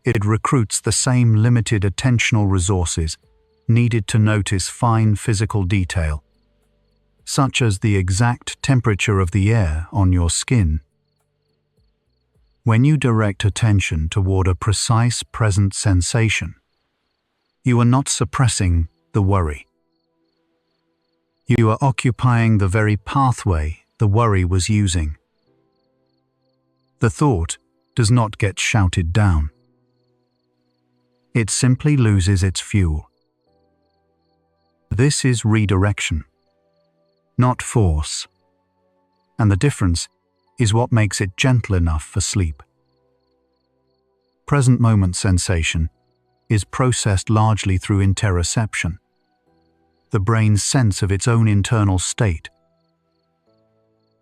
It recruits the same limited attentional resources needed to notice fine physical detail, such as the exact temperature of the air on your skin. When you direct attention toward a precise present sensation, you are not suppressing the worry. You are occupying the very pathway the worry was using. The thought does not get shouted down. It simply loses its fuel. This is redirection, not force, and the difference is what makes it gentle enough for sleep. Present moment sensation is processed largely through interoception, the brain's sense of its own internal state.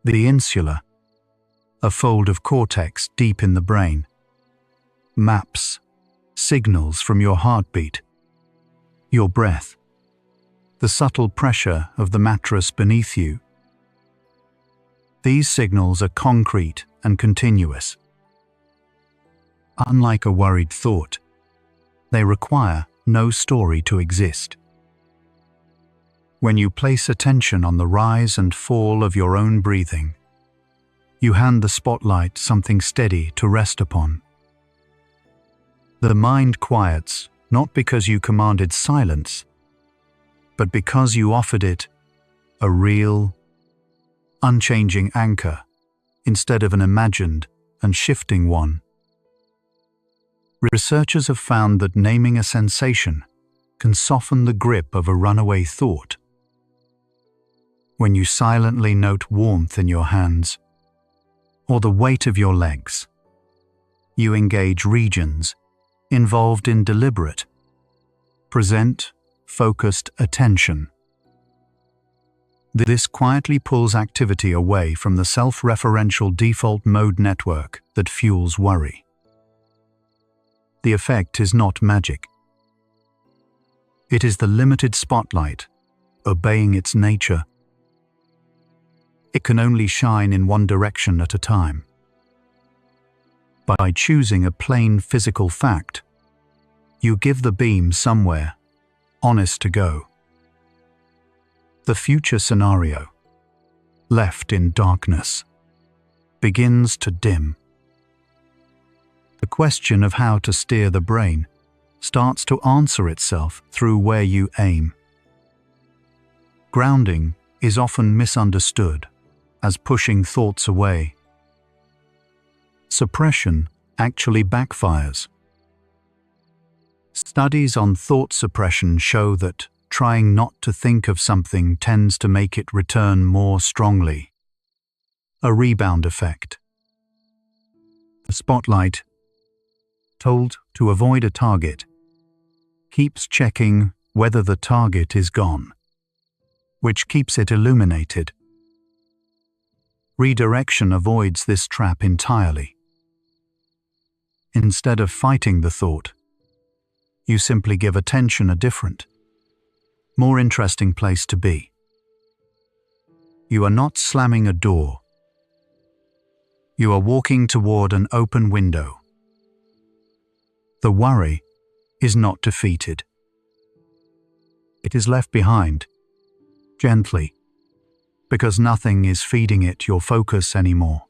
The insula, a fold of cortex deep in the brain, maps signals from your heartbeat, your breath, the subtle pressure of the mattress beneath you. These signals are concrete and continuous. Unlike a worried thought, they require no story to exist. When you place attention on the rise and fall of your own breathing, you hand the spotlight something steady to rest upon. The mind quiets not because you commanded silence, but because you offered it a real, unchanging anchor instead of an imagined and shifting one. Researchers have found that naming a sensation can soften the grip of a runaway thought. When you silently note warmth in your hands or the weight of your legs, you engage regions involved in deliberate, present, focused attention. This quietly pulls activity away from the self-referential default mode network that fuels worry. the effect is not magic. It is the limited spotlight, obeying its nature. It can only shine in one direction at a time. By choosing a plain physical fact, you give the beam somewhere honest to go. The future scenario, left in darkness, begins to dim. The question of how to steer the brain starts to answer itself through where you aim. Grounding is often misunderstood as pushing thoughts away. Suppression actually backfires. Studies on thought suppression show that trying not to think of something tends to make it return more strongly. A rebound effect. The spotlight, told to avoid a target, keeps checking whether the target is gone, which keeps it illuminated. Redirection avoids this trap entirely. Instead of fighting the thought, you simply give attention a different, more interesting place to be. You are not slamming a door. You are walking toward an open window. The worry is not defeated. It is left behind, gently, because nothing is feeding it your focus anymore.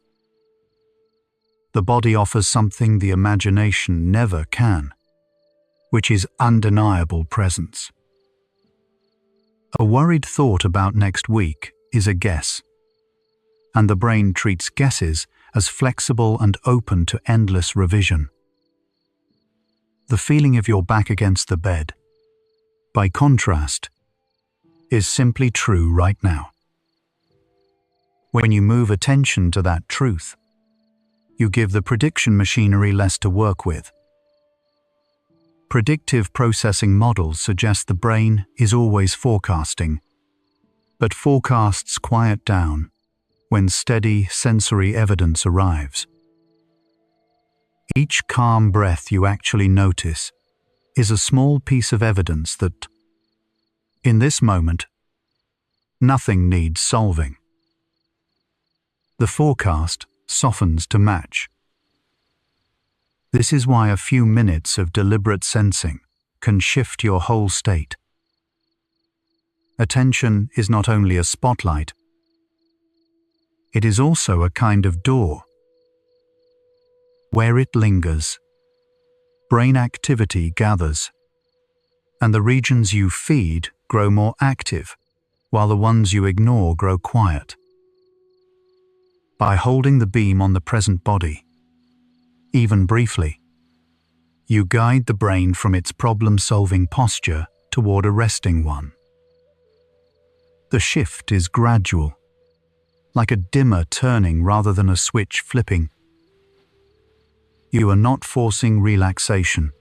The body offers something the imagination never can, which is undeniable presence. A worried thought about next week is a guess, and the brain treats guesses as flexible and open to endless revision. The feeling of your back against the bed, by contrast, is simply true right now. When you move attention to that truth, you give the prediction machinery less to work with. Predictive processing models suggest the brain is always forecasting, but forecasts quiet down when steady sensory evidence arrives. Each calm breath you actually notice is a small piece of evidence that, in this moment, nothing needs solving. The forecast softens to match. This is why a few minutes of deliberate sensing can shift your whole state. Attention is not only a spotlight, it is also a kind of door. Where it lingers, brain activity gathers, and the regions you feed grow more active, while the ones you ignore grow quiet. By holding the beam on the present body, even briefly, you guide the brain from its problem-solving posture toward a resting one. The shift is gradual, like a dimmer turning rather than a switch flipping. You are not forcing relaxation.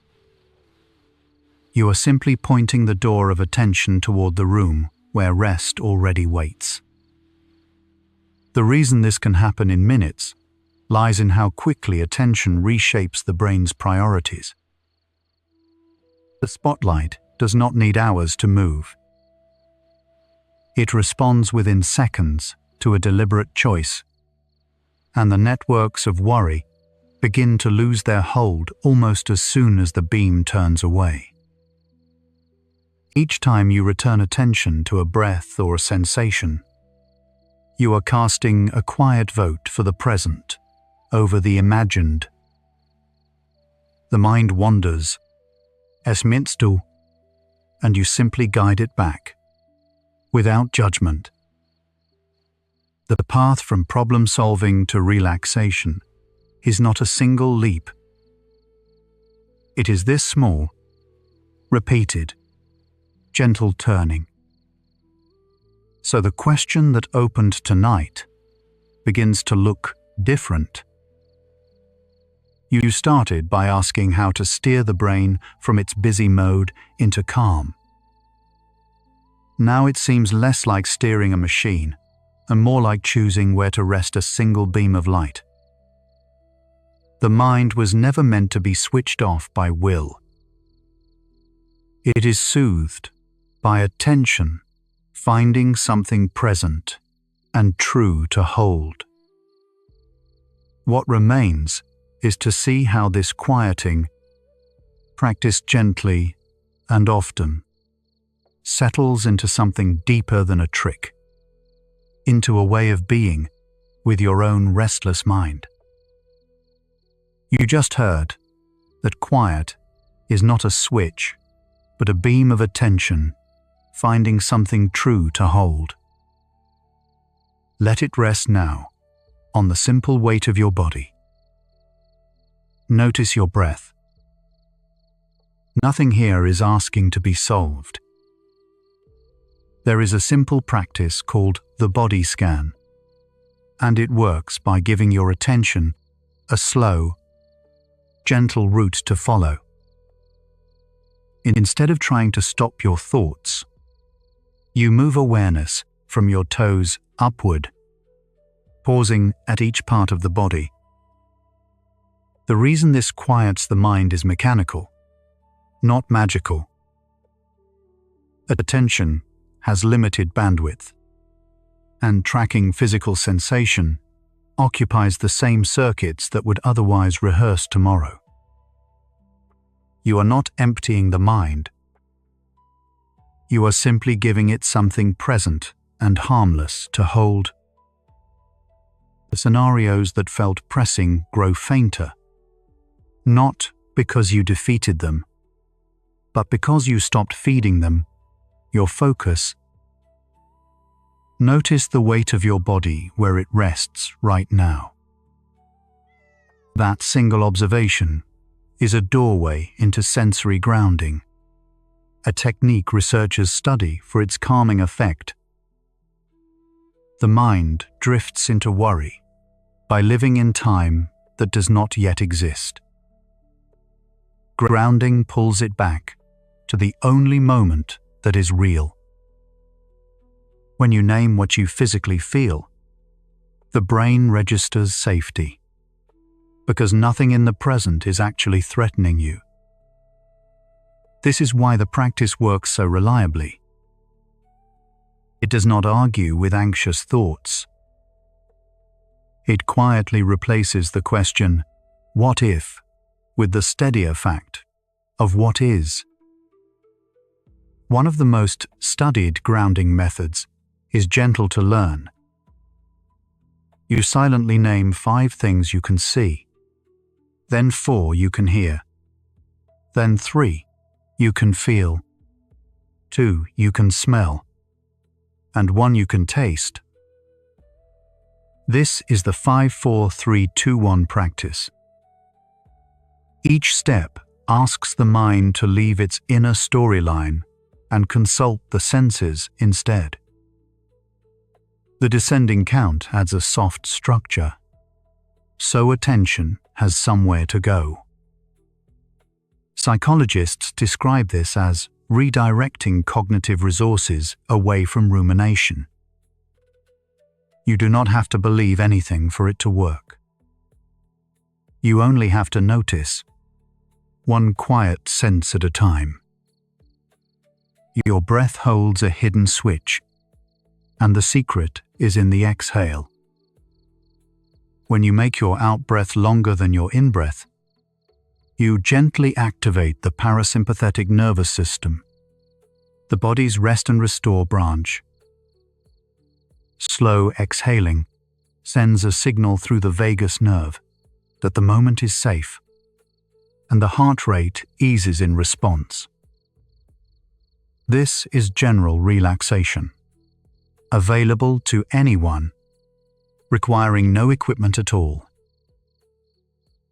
You are simply pointing the door of attention toward the room where rest already waits. The reason this can happen in minutes lies in how quickly attention reshapes the brain's priorities. The spotlight does not need hours to move. It responds within seconds to a deliberate choice, and the networks of worry begin to lose their hold almost as soon as the beam turns away. Each time you return attention to a breath or a sensation, you are casting a quiet vote for the present over the imagined. The mind wanders, es minst du, and you simply guide it back, without judgment. The path from problem-solving to relaxation is not a single leap. It is this small, repeated, gentle turning. So the question that opened tonight begins to look different. You started by asking how to steer the brain from its busy mode into calm. Now it seems less like steering a machine and more like choosing where to rest a single beam of light. The mind was never meant to be switched off by will. It is soothed by attention, finding something present and true to hold. What remains is to see how this quieting, practiced gently and often, settles into something deeper than a trick, into a way of being with your own restless mind. You just heard that quiet is not a switch, but a beam of attention, finding something true to hold. Let it rest now on the simple weight of your body. Notice your breath. Nothing here is asking to be solved. There is a simple practice called the body scan, and it works by giving your attention a slow, gentle route to follow. Instead of trying to stop your thoughts, you move awareness from your toes upward, pausing at each part of the body. The reason this quiets the mind is mechanical, not magical. Attention has limited bandwidth, and tracking physical sensation occupies the same circuits that would otherwise rehearse tomorrow. You are not emptying the mind. You are simply giving it something present and harmless to hold. The scenarios that felt pressing grow fainter, not because you defeated them, but because you stopped feeding them your focus. Notice the weight of your body where it rests right now. That single observation is a doorway into sensory grounding, a technique researchers study for its calming effect. The mind drifts into worry by living in time that does not yet exist. Grounding pulls it back to the only moment that is real. When you name what you physically feel, the brain registers safety, because nothing in the present is actually threatening you. This is why the practice works so reliably. It does not argue with anxious thoughts. It quietly replaces the question, "What if?" with the steadier fact of what is. One of the most studied grounding methods is gentle to learn. You silently name 5 things you can see, then 4 you can hear, then 3 you can feel, 2 you can smell, and 1 you can taste. This is the 5-4-3-2-1 practice. Each step asks the mind to leave its inner storyline and consult the senses instead. The descending count adds a soft structure, so attention has somewhere to go. Psychologists describe this as redirecting cognitive resources away from rumination. You do not have to believe anything for it to work. You only have to notice, one quiet sense at a time. Your breath holds a hidden switch, and the secret is in the exhale. When you make your out-breath longer than your in-breath, you gently activate the parasympathetic nervous system, the body's rest and restore branch. Slow exhaling sends a signal through the vagus nerve that the moment is safe, and the heart rate eases in response. This is general relaxation, available to anyone, requiring no equipment at all.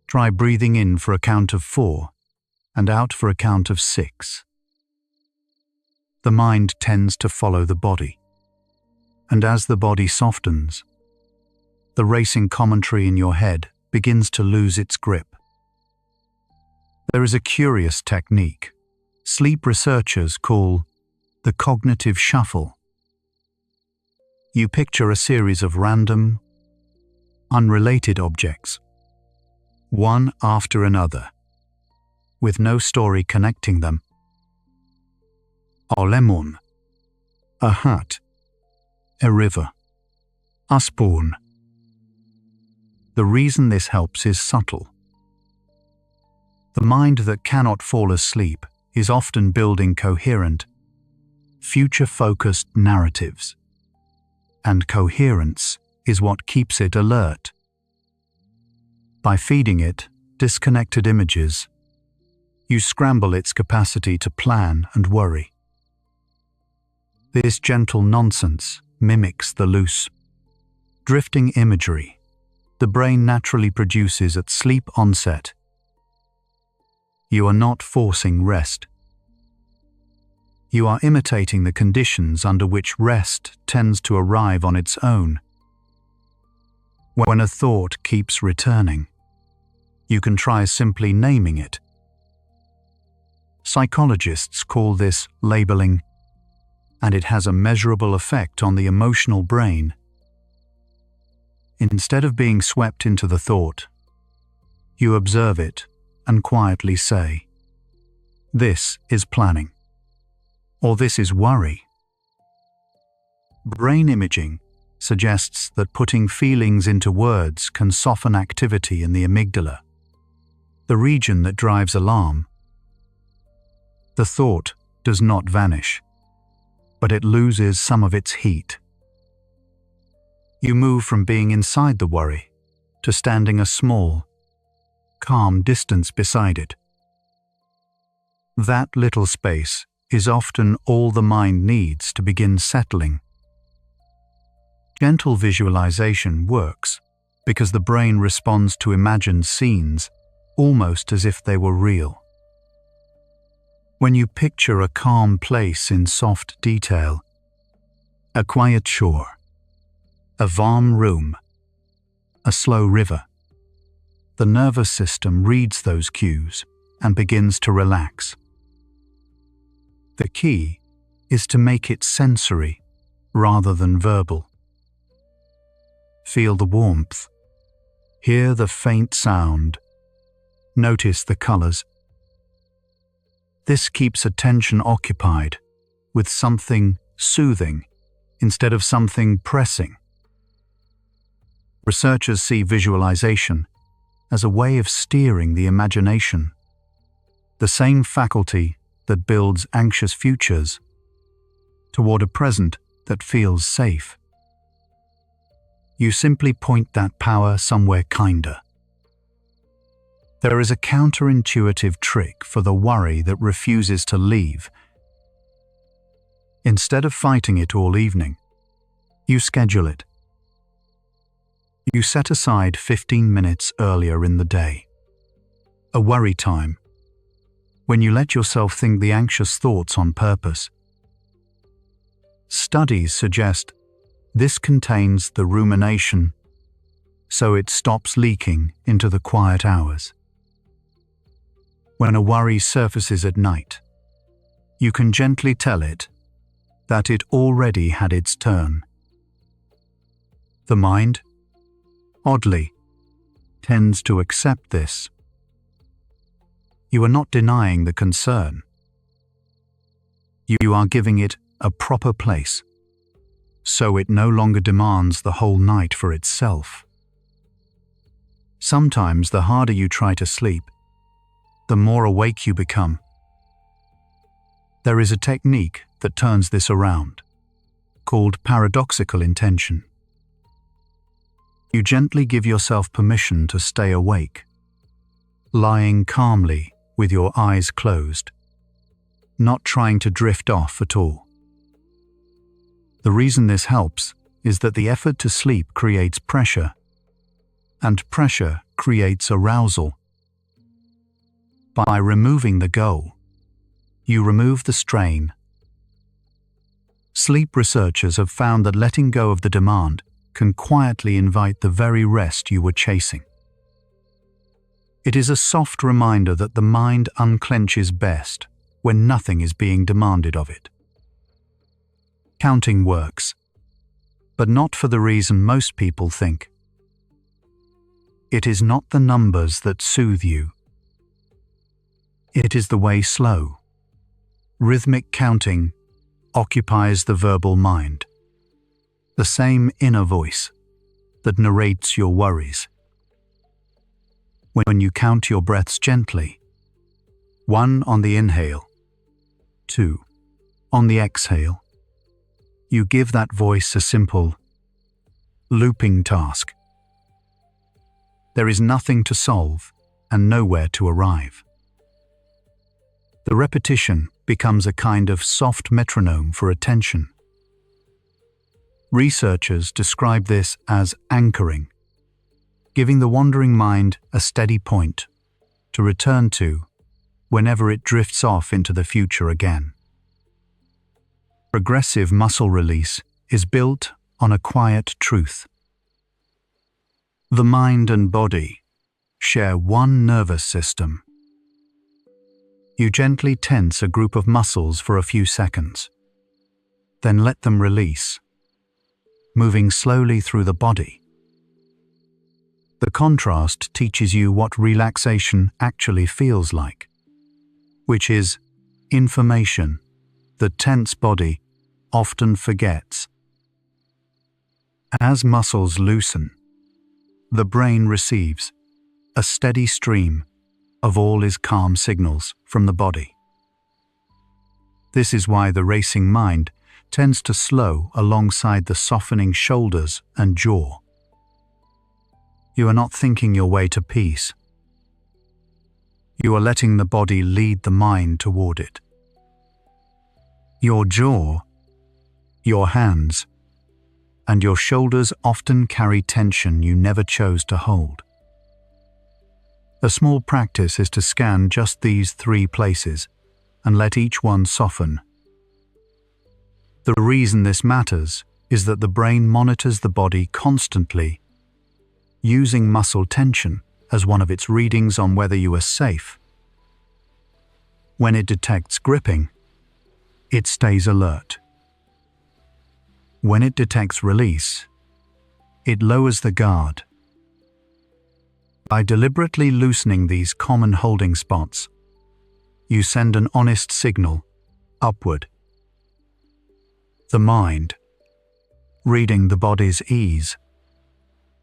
Try breathing in for a count of 4 and out for a count of 6. The mind tends to follow the body, and as the body softens, the racing commentary in your head begins to lose its grip. There is a curious technique sleep researchers call the cognitive shuffle. You picture a series of random, unrelated objects, one after another, with no story connecting them. A lemon, a hat, a river, a spoon. The reason this helps is subtle. The mind that cannot fall asleep is often building coherent, future-focused narratives, and coherence is what keeps it alert. By feeding it disconnected images, you scramble its capacity to plan and worry. This gentle nonsense mimics the loose, drifting imagery the brain naturally produces at sleep onset. You are not forcing rest. You are imitating the conditions under which rest tends to arrive on its own. When a thought keeps returning, you can try simply naming it. Psychologists call this labeling, and it has a measurable effect on the emotional brain. Instead of being swept into the thought, you observe it and quietly say, "This is planning," or "This is worry." Brain imaging suggests that putting feelings into words can soften activity in the amygdala, the region that drives alarm. The thought does not vanish, but it loses some of its heat. You move from being inside the worry to standing a small, calm distance beside it. That little space is often all the mind needs to begin settling. Gentle visualization works because the brain responds to imagined scenes almost as if they were real. When you picture a calm place in soft detail, a quiet shore, a warm room, a slow river, the nervous system reads those cues and begins to relax. The key is to make it sensory rather than verbal. Feel the warmth, hear the faint sound, notice the colors. This keeps attention occupied with something soothing instead of something pressing. Researchers see visualization as a way of steering the imagination, the same faculty that builds anxious futures, toward a present that feels safe. You simply point that power somewhere kinder. There is a counterintuitive trick for the worry that refuses to leave. Instead of fighting it all evening, you schedule it. You set aside 15 minutes earlier in the day, a worry time, when you let yourself think the anxious thoughts on purpose. Studies suggest this contains the rumination, so it stops leaking into the quiet hours. When a worry surfaces at night, you can gently tell it that it already had its turn. The mind, oddly, tends to accept this. You are not denying the concern. You are giving it a proper place, so it no longer demands the whole night for itself. Sometimes the harder you try to sleep, the more awake you become. There is a technique that turns this around, called paradoxical intention. You gently give yourself permission to stay awake, lying calmly with your eyes closed, not trying to drift off at all. The reason this helps is that the effort to sleep creates pressure, and pressure creates arousal. By removing the goal, you remove the strain. Sleep researchers have found that letting go of the demand can quietly invite the very rest you were chasing. It is a soft reminder that the mind unclenches best when nothing is being demanded of it. Counting works, but not for the reason most people think. It is not the numbers that soothe you. It is the way slow, rhythmic counting occupies the verbal mind, the same inner voice that narrates your worries. When you count your breaths gently, 1 on the inhale, 2 on the exhale, you give that voice a simple, looping task. There is nothing to solve and nowhere to arrive. The repetition becomes a kind of soft metronome for attention. Researchers describe this as anchoring, giving the wandering mind a steady point to return to whenever it drifts off into the future again. Progressive muscle release is built on a quiet truth. The mind and body share one nervous system. You gently tense a group of muscles for a few seconds, then let them release, moving slowly through the body. The contrast teaches you what relaxation actually feels like, which is information the tense body often forgets. As muscles loosen, the brain receives a steady stream of all is calm signals from the body. This is why the racing mind tends to slow alongside the softening shoulders and jaw. You are not thinking your way to peace. You are letting the body lead the mind toward it. Your jaw, your hands, and your shoulders often carry tension you never chose to hold. A small practice is to scan just these 3 places and let each one soften. The reason this matters is that the brain monitors the body constantly, using muscle tension as one of its readings on whether you are safe. When it detects gripping, it stays alert. When it detects release, it lowers the guard. By deliberately loosening these common holding spots, you send an honest signal upward. The mind, reading the body's ease,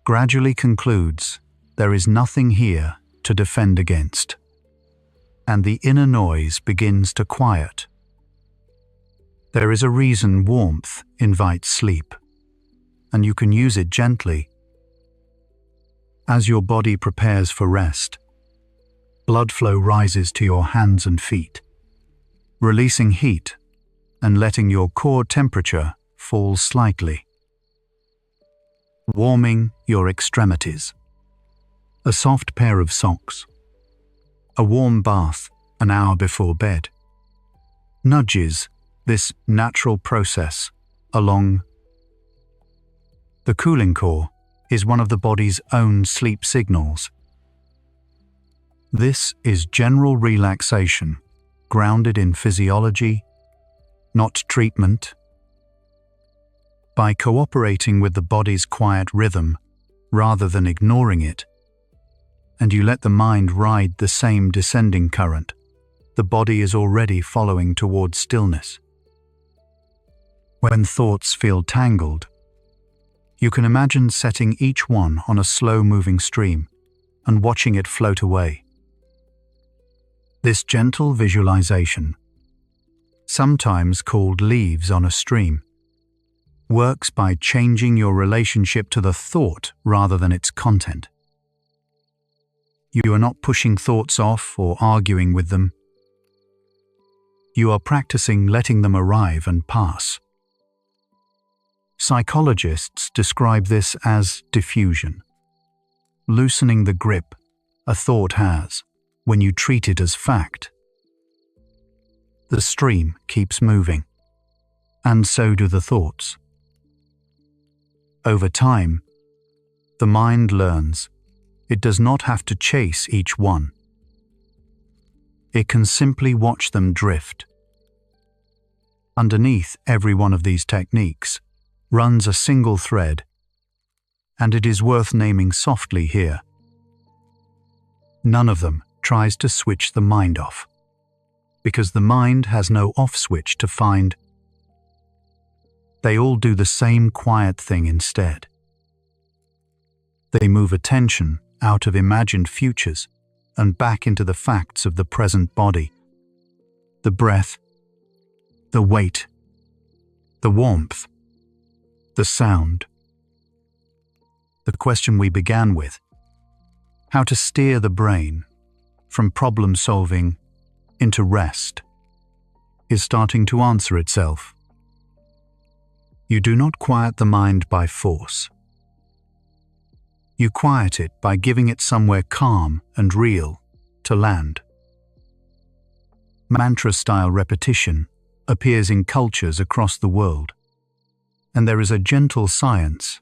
gradually concludes there is nothing here to defend against, and the inner noise begins to quiet. There is a reason warmth invites sleep, and you can use it gently. As your body prepares for rest, blood flow rises to your hands and feet, releasing heat and letting your core temperature fall slightly, warming your extremities. A soft pair of socks, a warm bath an hour before bed, nudges this natural process along. The cooling core is one of the body's own sleep signals. This is general relaxation, grounded in physiology, not treatment. By cooperating with the body's quiet rhythm rather than ignoring it, and you let the mind ride the same descending current, the body is already following towards stillness. When thoughts feel tangled, you can imagine setting each one on a slow-moving stream and watching it float away. This gentle visualization, sometimes called leaves on a stream, works by changing your relationship to the thought rather than its content. You are not pushing thoughts off or arguing with them. You are practicing letting them arrive and pass. Psychologists describe this as diffusion, loosening the grip a thought has when you treat it as fact. The stream keeps moving, and so do the thoughts. Over time, the mind learns it does not have to chase each one. It can simply watch them drift. Underneath every one of these techniques runs a single thread, and it is worth naming softly here None of them tries to switch the mind off, because the mind has no off switch to find. They all do the same quiet thing instead. They move attention out of imagined futures and back into the facts of the present body. The breath, the weight, the warmth, the sound. The question we began with, how to steer the brain from problem solving into rest, is starting to answer itself. You do not quiet the mind by force. You quiet it by giving it somewhere calm and real to land. Mantra-style repetition appears in cultures across the world, and there is a gentle science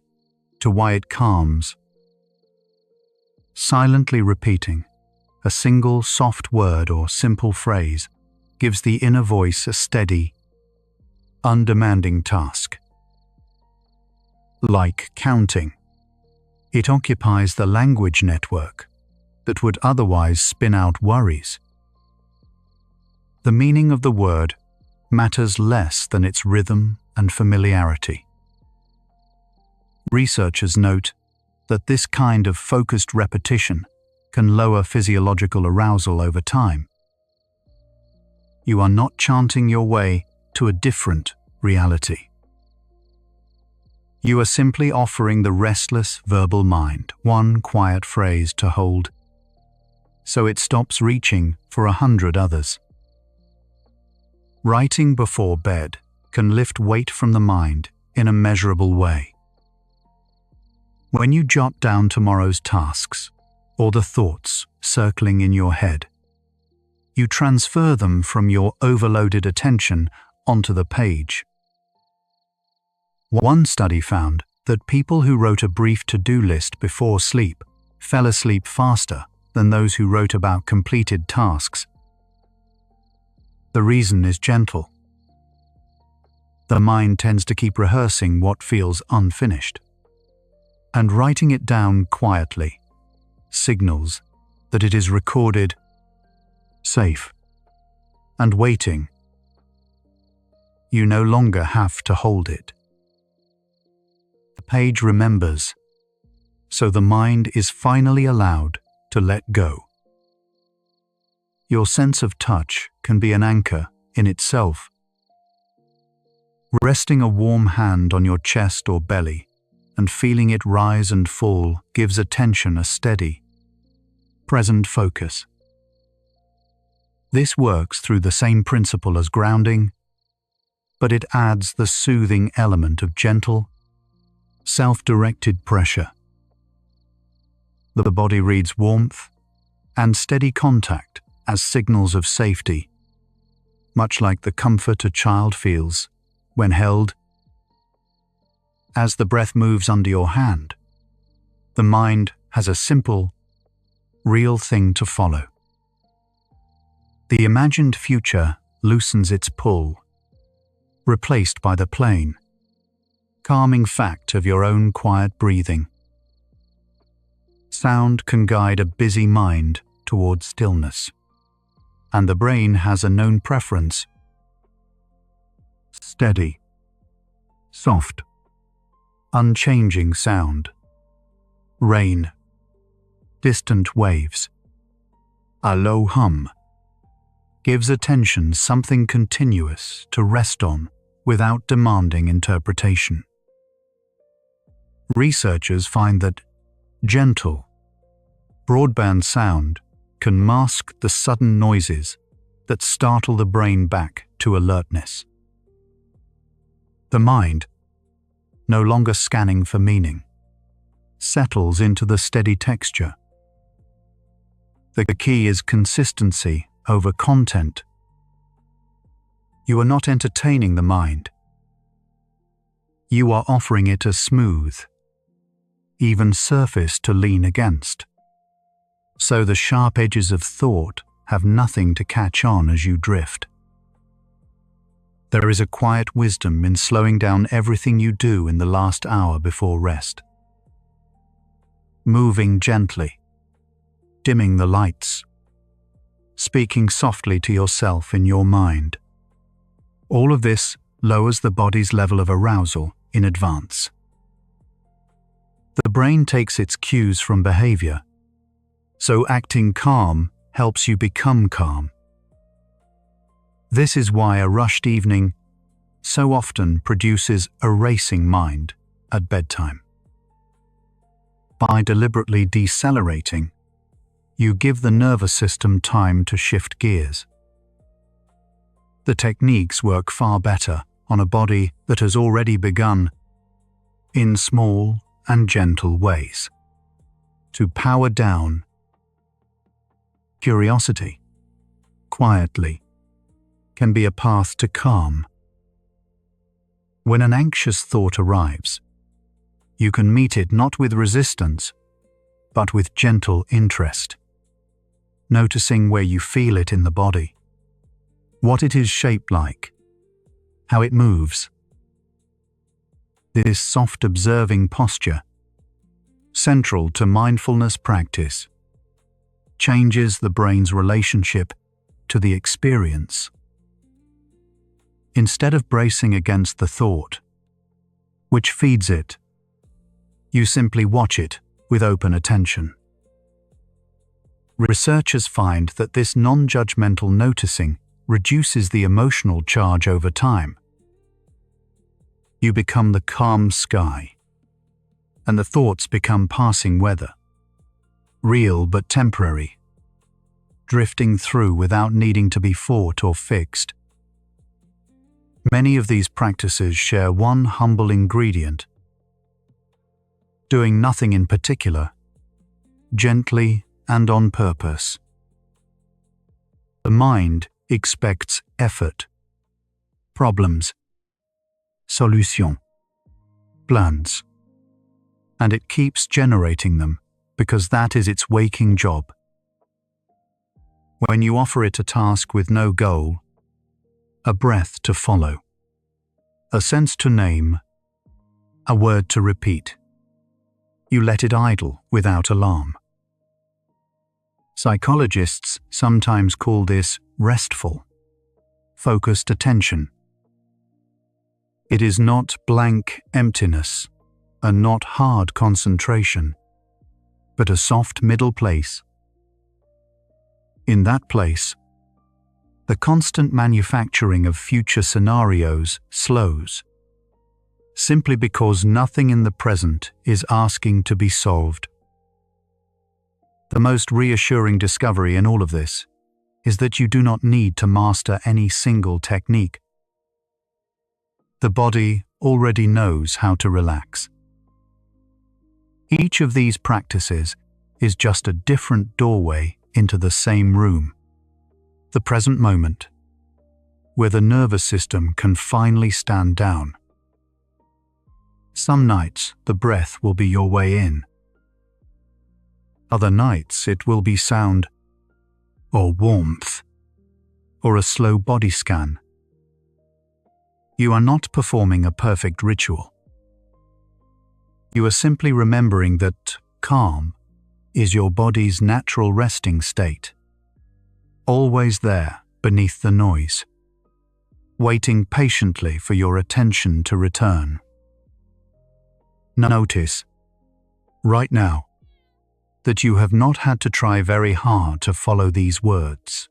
to why it calms. Silently repeating a single soft word or simple phrase gives the inner voice a steady, undemanding task. Like counting, it occupies the language network that would otherwise spin out worries. The meaning of the word matters less than its rhythm and familiarity. Researchers note that this kind of focused repetition can lower physiological arousal over time. You are not chanting your way to a different reality. You are simply offering the restless verbal mind one quiet phrase to hold, so it stops reaching for 100 others. Writing before bed can lift weight from the mind in a measurable way. When you jot down tomorrow's tasks or the thoughts circling in your head, you transfer them from your overloaded attention onto the page. One study found that people who wrote a brief to-do list before sleep fell asleep faster than those who wrote about completed tasks. The reason is gentle. The mind tends to keep rehearsing what feels unfinished, and writing it down quietly signals that it is recorded, safe, and waiting. You no longer have to hold it. The page remembers, so the mind is finally allowed to let go. Your sense of touch can be an anchor in itself. Resting a warm hand on your chest or belly and feeling it rise and fall gives attention a steady, present focus. This works through the same principle as grounding, but it adds the soothing element of gentle, self-directed pressure. The body reads warmth and steady contact as signals of safety, much like the comfort a child feels when held. As the breath moves under your hand, the mind has a simple, real thing to follow. The imagined future loosens its pull, replaced by the plain, calming fact of your own quiet breathing. Sound can guide a busy mind toward stillness, and the brain has a known preference. Steady, soft, unchanging sound. Rain, distant waves, a low hum, gives attention something continuous to rest on without demanding interpretation. Researchers find that gentle, broadband sound can mask the sudden noises that startle the brain back to alertness. The mind, no longer scanning for meaning, settles into the steady texture. The key is consistency over content. You are not entertaining the mind. You are offering it a smooth, even surface to lean against, so the sharp edges of thought have nothing to catch on as you drift. There is a quiet wisdom in slowing down everything you do in the last hour before rest. Moving gently, dimming the lights, speaking softly to yourself in your mind. All of this lowers the body's level of arousal in advance. The brain takes its cues from behavior, so acting calm helps you become calm. This is why a rushed evening so often produces a racing mind at bedtime. By deliberately decelerating, you give the nervous system time to shift gears. The techniques work far better on a body that has already begun, in small and gentle ways, to power down. Curiosity, quietly, can be a path to calm. When an anxious thought arrives, you can meet it not with resistance, but with gentle interest, noticing where you feel it in the body, what it is shaped like, how it moves. This soft observing posture, central to mindfulness practice, changes the brain's relationship to the experience. Instead of bracing against the thought, which feeds it, you simply watch it with open attention. Researchers find that this non-judgmental noticing reduces the emotional charge over time. You become the calm sky, and the thoughts become passing weather, real but temporary, drifting through without needing to be fought or fixed. Many of these practices share one humble ingredient: doing nothing in particular, gently and on purpose. The mind expects effort, problems, solutions, plans, and it keeps generating them because that is its waking job. When you offer it a task with no goal, a breath to follow, a sense to name, a word to repeat, you let it idle without alarm. Psychologists sometimes call this restful, focused attention. It is not blank emptiness and not hard concentration, but a soft middle place. In that place, the constant manufacturing of future scenarios slows, simply because nothing in the present is asking to be solved. The most reassuring discovery in all of this is that you do not need to master any single technique. The body already knows how to relax. Each of these practices is just a different doorway into the same room, the present moment, where the nervous system can finally stand down. Some nights the breath will be your way in. Other nights it will be sound, or warmth, or a slow body scan. You are not performing a perfect ritual. You are simply remembering that calm is your body's natural resting state, always there beneath the noise, waiting patiently for your attention to return. Notice, right now, that you have not had to try very hard to follow these words.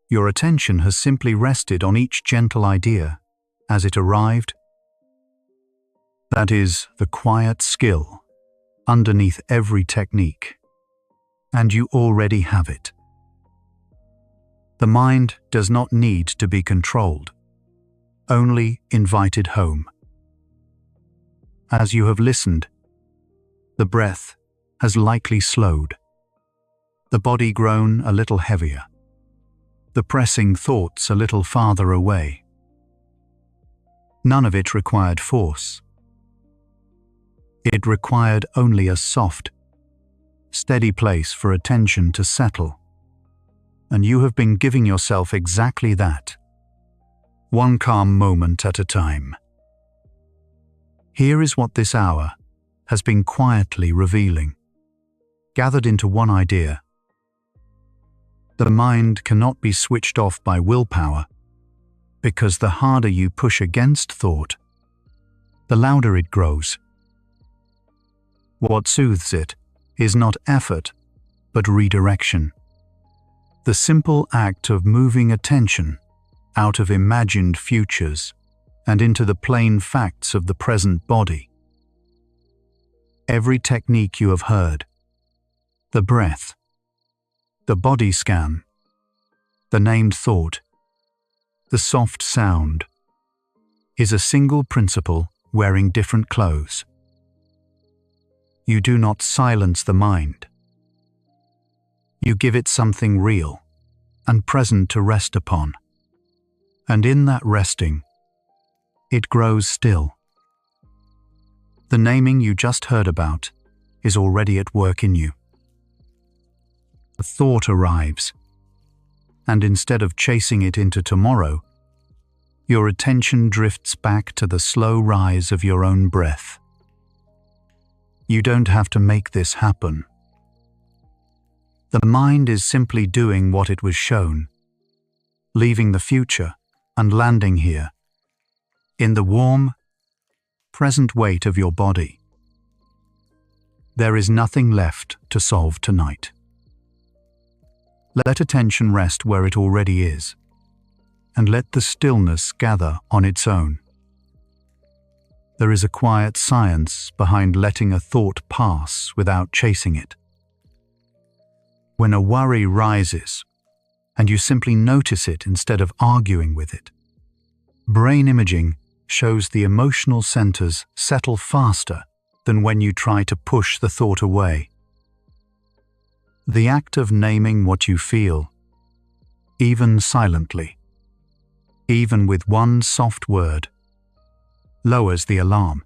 Your attention has simply rested on each gentle idea as it arrived. That is the quiet skill underneath every technique, and you already have it. The mind does not need to be controlled, only invited home. As you have listened, the breath has likely slowed, the body grown a little heavier, the pressing thoughts a little farther away. None of it required force. It required only a soft, steady place for attention to settle, and you have been giving yourself exactly that, one calm moment at a time. Here is what this hour has been quietly revealing. gathered into one idea. The mind cannot be switched off by willpower, because the harder you push against thought, the louder it grows. What soothes it is not effort, but redirection. The simple act of moving attention out of imagined futures and into the plain facts of the present body. Every technique you have heard, the breath, the body scan, the named thought, the soft sound, is a single principle wearing different clothes. You do not silence the mind. You give it something real and present to rest upon. And in that resting, it grows still. The naming you just heard about is already at work in you. A thought arrives, and instead of chasing it into tomorrow, your attention drifts back to the slow rise of your own breath. You don't have to make this happen. The mind is simply doing what it was shown, leaving the future and landing here, in the warm, present weight of your body. There is nothing left to solve tonight. Let attention rest where it already is, and let the stillness gather on its own. There is a quiet science behind letting a thought pass without chasing it. When a worry rises, and you simply notice it instead of arguing with it, brain imaging shows the emotional centers settle faster than when you try to push the thought away. The act of naming what you feel, even silently, even with one soft word, lowers the alarm.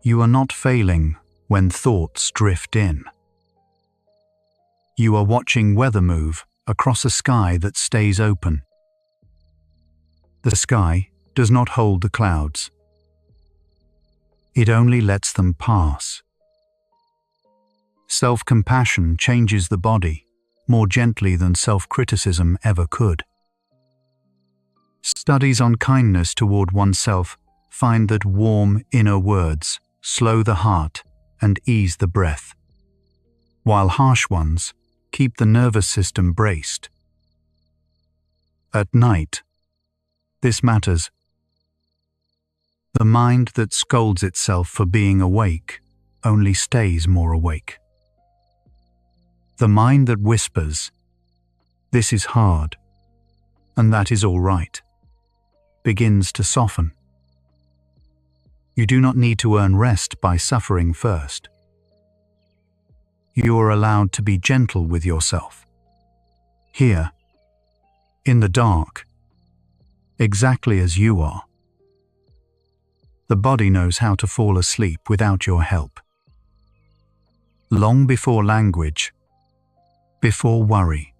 You are not failing when thoughts drift in. You are watching weather move across a sky that stays open. The sky does not hold the clouds. It only lets them pass. Self-compassion changes the body more gently than self-criticism ever could. Studies on kindness toward oneself find that warm inner words slow the heart and ease the breath, while harsh ones keep the nervous system braced. At night, this matters. The mind that scolds itself for being awake only stays more awake. The mind that whispers, "This is hard, and that is all right," begins to soften. You do not need to earn rest by suffering first. You are allowed to be gentle with yourself. Here, in the dark, exactly as you are. The body knows how to fall asleep without your help. Long before language, before worry,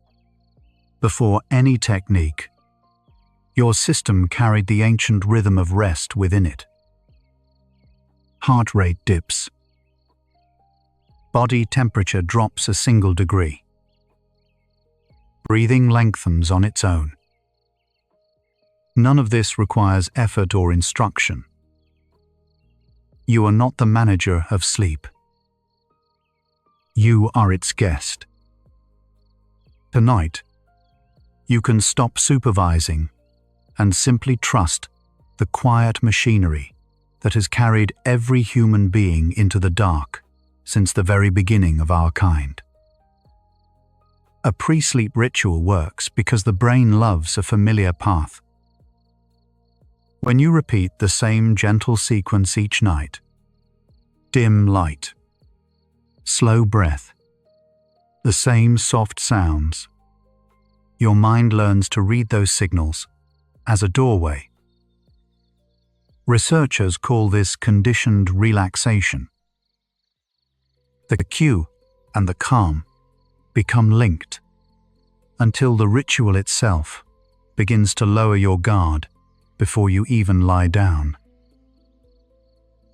before any technique, your system carried the ancient rhythm of rest within it. Heart rate dips. Body temperature drops a single degree. Breathing lengthens on its own. None of this requires effort or instruction. You are not the manager of sleep. You are its guest. Tonight, you can stop supervising and simply trust the quiet machinery that has carried every human being into the dark since the very beginning of our kind. A pre-sleep ritual works because the brain loves a familiar path. When you repeat the same gentle sequence each night, dim light, slow breath, the same soft sounds, your mind learns to read those signals as a doorway. Researchers call this conditioned relaxation. The cue and the calm become linked until the ritual itself begins to lower your guard before you even lie down.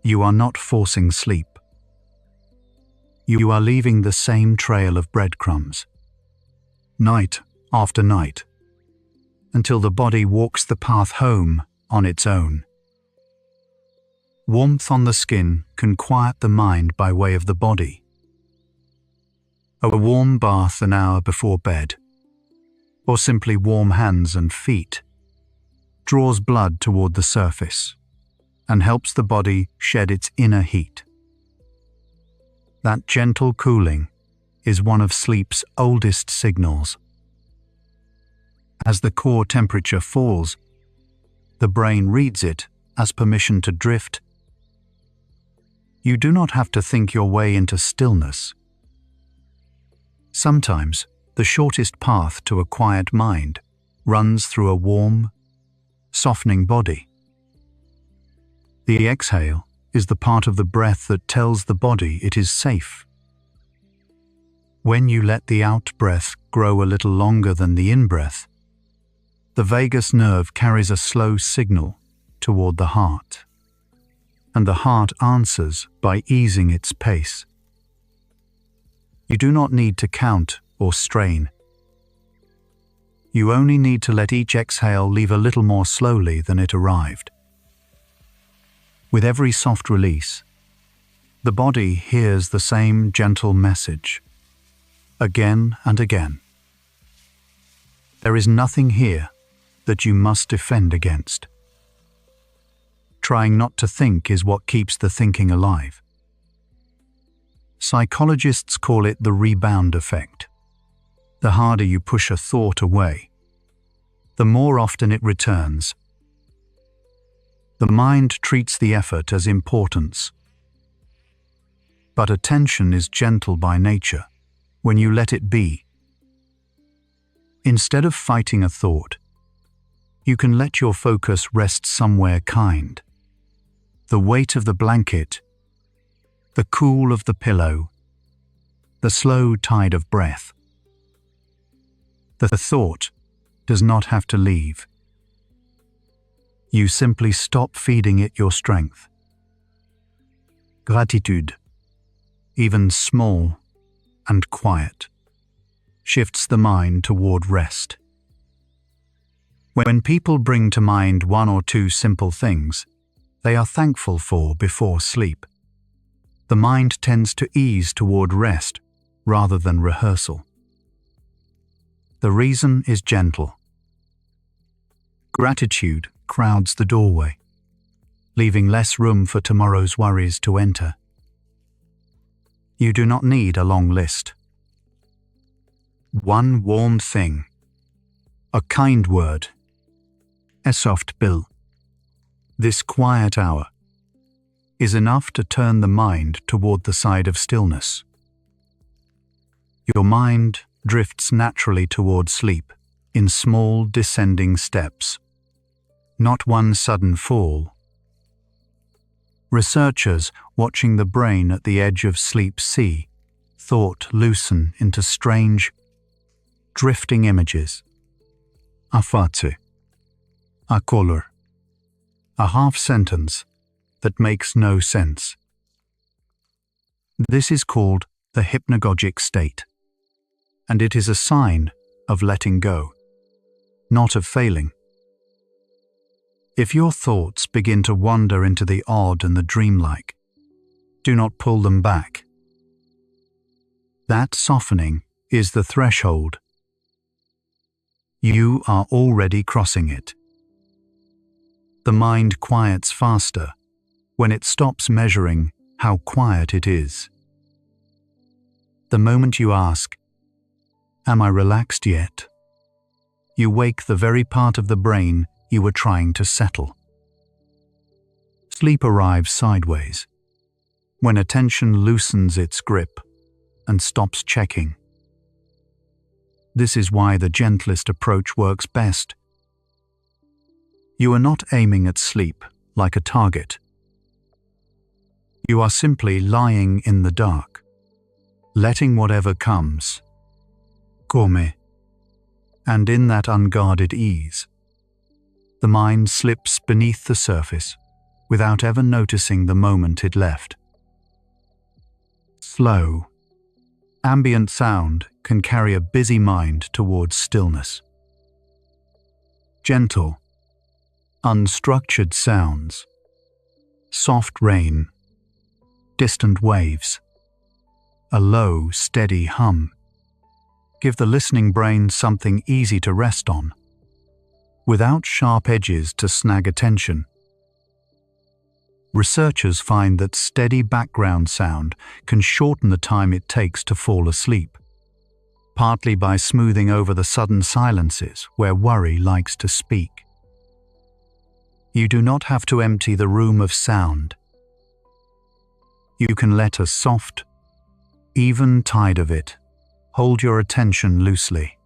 You are not forcing sleep. you are leaving the same trail of breadcrumbs, night after night, until the body walks the path home on its own. Warmth on the skin can quiet the mind by way of the body. A warm bath an hour before bed, or simply warm hands and feet, draws blood toward the surface and helps the body shed its inner heat. That gentle cooling is one of sleep's oldest signals. As the core temperature falls, the brain reads it as permission to drift. You do not have to think your way into stillness. Sometimes, the shortest path to a quiet mind runs through a warm, softening body. The exhale is the part of the breath that tells the body it is safe. When you let the out-breath grow a little longer than the in-breath, the vagus nerve carries a slow signal toward the heart, and the heart answers by easing its pace. You do not need to count or strain. You only need to let each exhale leave a little more slowly than it arrived. With every soft release, the body hears the same gentle message, again and again. There is nothing here that you must defend against. Trying not to think is what keeps the thinking alive. Psychologists call it the rebound effect. The harder you push a thought away, the more often it returns. The mind treats the effort as importance. But attention is gentle by nature when you let it be. Instead of fighting a thought, you can let your focus rest somewhere kind. The weight of the blanket, the cool of the pillow, the slow tide of breath. The thought does not have to leave. You simply stop feeding it your strength. Gratitude, even small and quiet, shifts the mind toward rest. When people bring to mind one or two simple things they are thankful for before sleep, the mind tends to ease toward rest rather than rehearsal. The reason is gentle. Gratitude crowds the doorway, leaving less room for tomorrow's worries to enter. You do not need a long list. One warm thing, a kind word, a soft bill. This quiet hour is enough to turn the mind toward the side of stillness. Your mind drifts naturally toward sleep in small descending steps, not one sudden fall. Researchers watching the brain at the edge of sleep see thought loosen into strange, drifting images. A phrase, a color, a half sentence that makes no sense. This is called the hypnagogic state, and it is a sign of letting go, not of failing. If your thoughts begin to wander into the odd and the dreamlike, do not pull them back. That softening is the threshold. You are already crossing it. The mind quiets faster when it stops measuring how quiet it is. The moment you ask, "Am I relaxed yet?" you wake the very part of the brain you were trying to settle. Sleep arrives sideways, when attention loosens its grip and stops checking. This is why the gentlest approach works best. You are not aiming at sleep like a target. You are simply lying in the dark, letting whatever comes, come, and in that unguarded ease, the mind slips beneath the surface without ever noticing the moment it left. Slow, Ambient sound can carry a busy mind towards stillness. Gentle, unstructured sounds, soft rain, distant waves, a low, steady hum, give the listening brain something easy to rest on, without sharp edges to snag attention. Researchers find that steady background sound can shorten the time it takes to fall asleep, partly by smoothing over the sudden silences where worry likes to speak. You do not have to empty the room of sound. You can let a soft, even tide of it hold your attention loosely,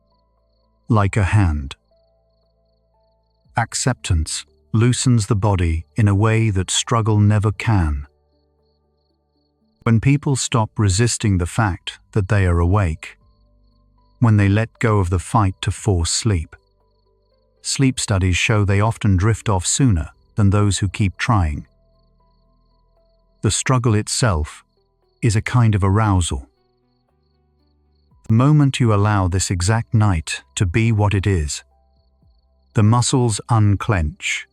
like a hand. Acceptance loosens the body in a way that struggle never can. When people stop resisting the fact that they are awake, when they let go of the fight to force sleep, sleep studies show they often drift off sooner than those who keep trying. The struggle itself is a kind of arousal. The moment you allow this exact night to be what it is, the muscles unclench,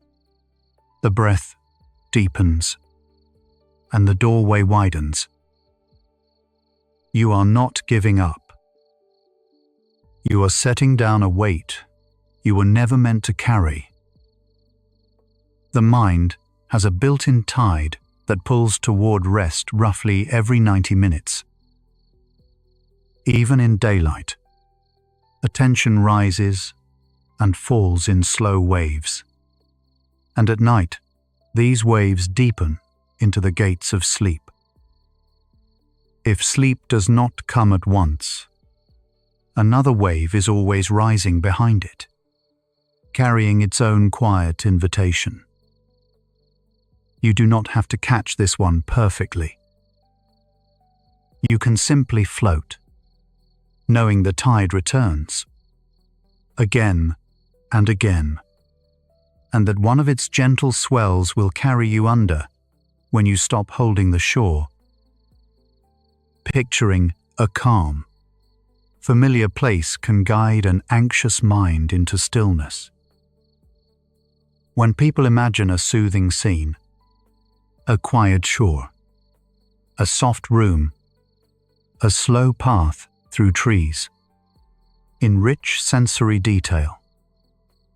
the breath deepens, and the doorway widens. You are not giving up. You are setting down a weight you were never meant to carry. The mind has a built-in tide that pulls toward rest roughly every 90 minutes. Even in daylight, attention rises and falls in slow waves. And at night, these waves deepen into the gates of sleep. If sleep does not come at once, another wave is always rising behind it, carrying its own quiet invitation. You do not have to catch this one perfectly. You can simply float, knowing the tide returns, again and again, and that one of its gentle swells will carry you under when you stop holding the shore. Picturing a calm, familiar place can guide an anxious mind into stillness. When people imagine a soothing scene, a quiet shore, a soft room, a slow path through trees, in rich sensory detail,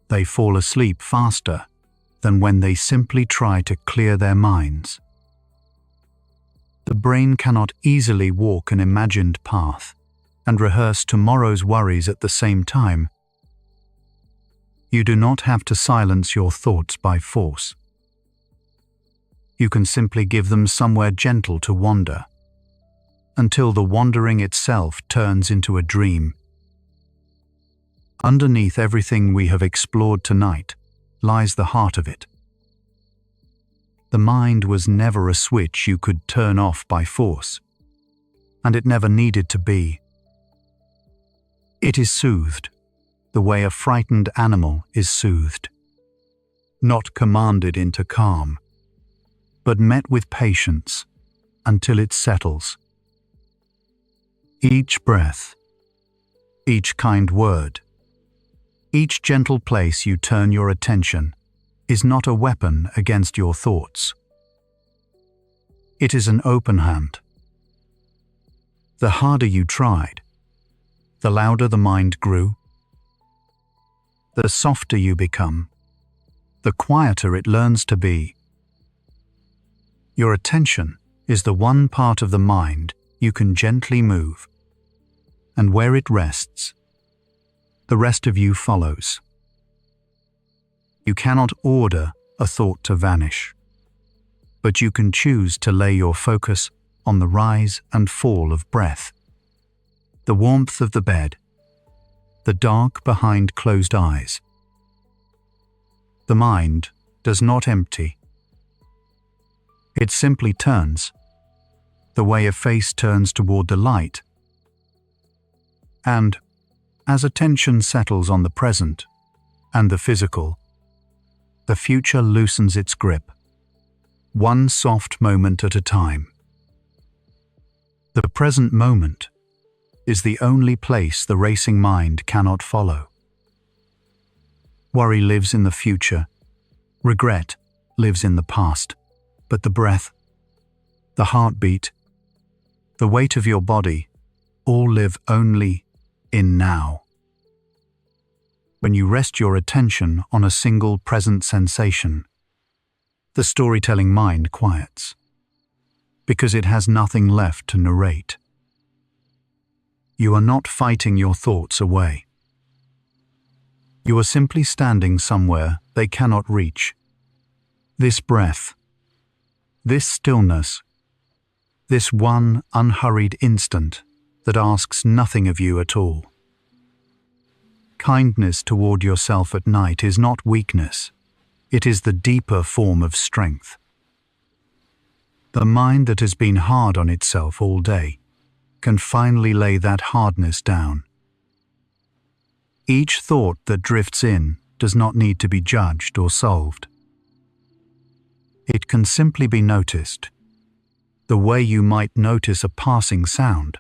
they fall asleep faster than when they simply try to clear their minds. The brain cannot easily walk an imagined path and rehearse tomorrow's worries at the same time. You do not have to silence your thoughts by force. You can simply give them somewhere gentle to wander, until the wandering itself turns into a dream. Underneath everything we have explored tonight lies the heart of it. The mind was never a switch you could turn off by force, and it never needed to be. It is soothed, the way a frightened animal is soothed, not commanded into calm, but met with patience until it settles. Each breath, each kind word, each gentle place you turn your attention is not a weapon against your thoughts. It is an open hand. The harder you tried, the louder the mind grew. The softer you become, the quieter it learns to be. Your attention is the one part of the mind you can gently move, and where it rests, the rest of you follows. You cannot order a thought to vanish, but you can choose to lay your focus on the rise and fall of breath, the warmth of the bed, the dark behind closed eyes. The mind does not empty. It simply turns, the way a face turns toward the light. And, as attention settles on the present and the physical, the future loosens its grip, one soft moment at a time. The present moment is the only place the racing mind cannot follow. Worry lives in the future. Regret lives in the past. But the breath, the heartbeat, the weight of your body, all live only in now. When you rest your attention on a single present sensation, the storytelling mind quiets, because it has nothing left to narrate. You are not fighting your thoughts away. You are simply standing somewhere they cannot reach. This breath, this stillness, this one unhurried instant that asks nothing of you at all. Kindness toward yourself at night is not weakness. It is the deeper form of strength. The mind that has been hard on itself all day can finally lay that hardness down. Each thought that drifts in does not need to be judged or solved. It can simply be noticed, the way you might notice a passing sound,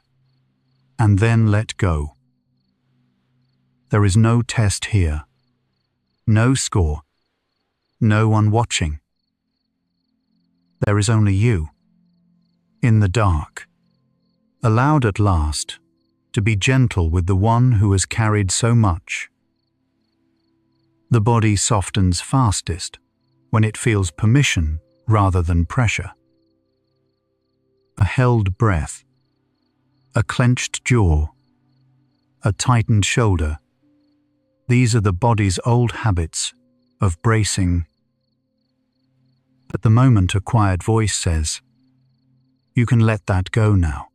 and then let go. There is no test here, no score, no one watching. There is only you, in the dark, allowed at last to be gentle with the one who has carried so much. The body softens fastest when it feels permission rather than pressure. A held breath, a clenched jaw, a tightened shoulder. These are the body's old habits of bracing. At the moment a quiet voice says, "You can let that go now."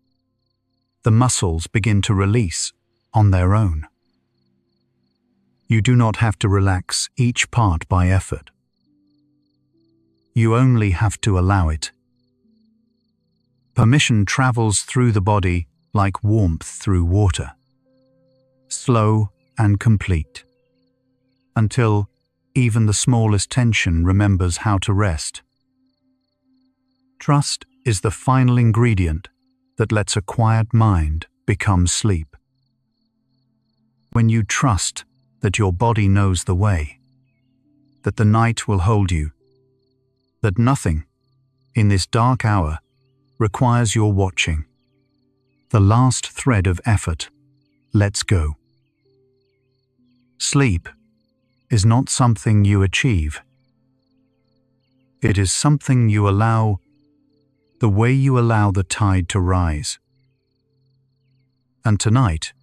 The muscles begin to release on their own. You do not have to relax each part by effort. You only have to allow it. Permission travels through the body like warmth through water, slow and complete, until even the smallest tension remembers how to rest. Trust is the final ingredient that lets a quiet mind become sleep. When you trust that your body knows the way, that the night will hold you, that nothing in this dark hour requires your watching, the last thread of effort lets go. Sleep is not something you achieve. It is something you allow, the way you allow the tide to rise. And tonight,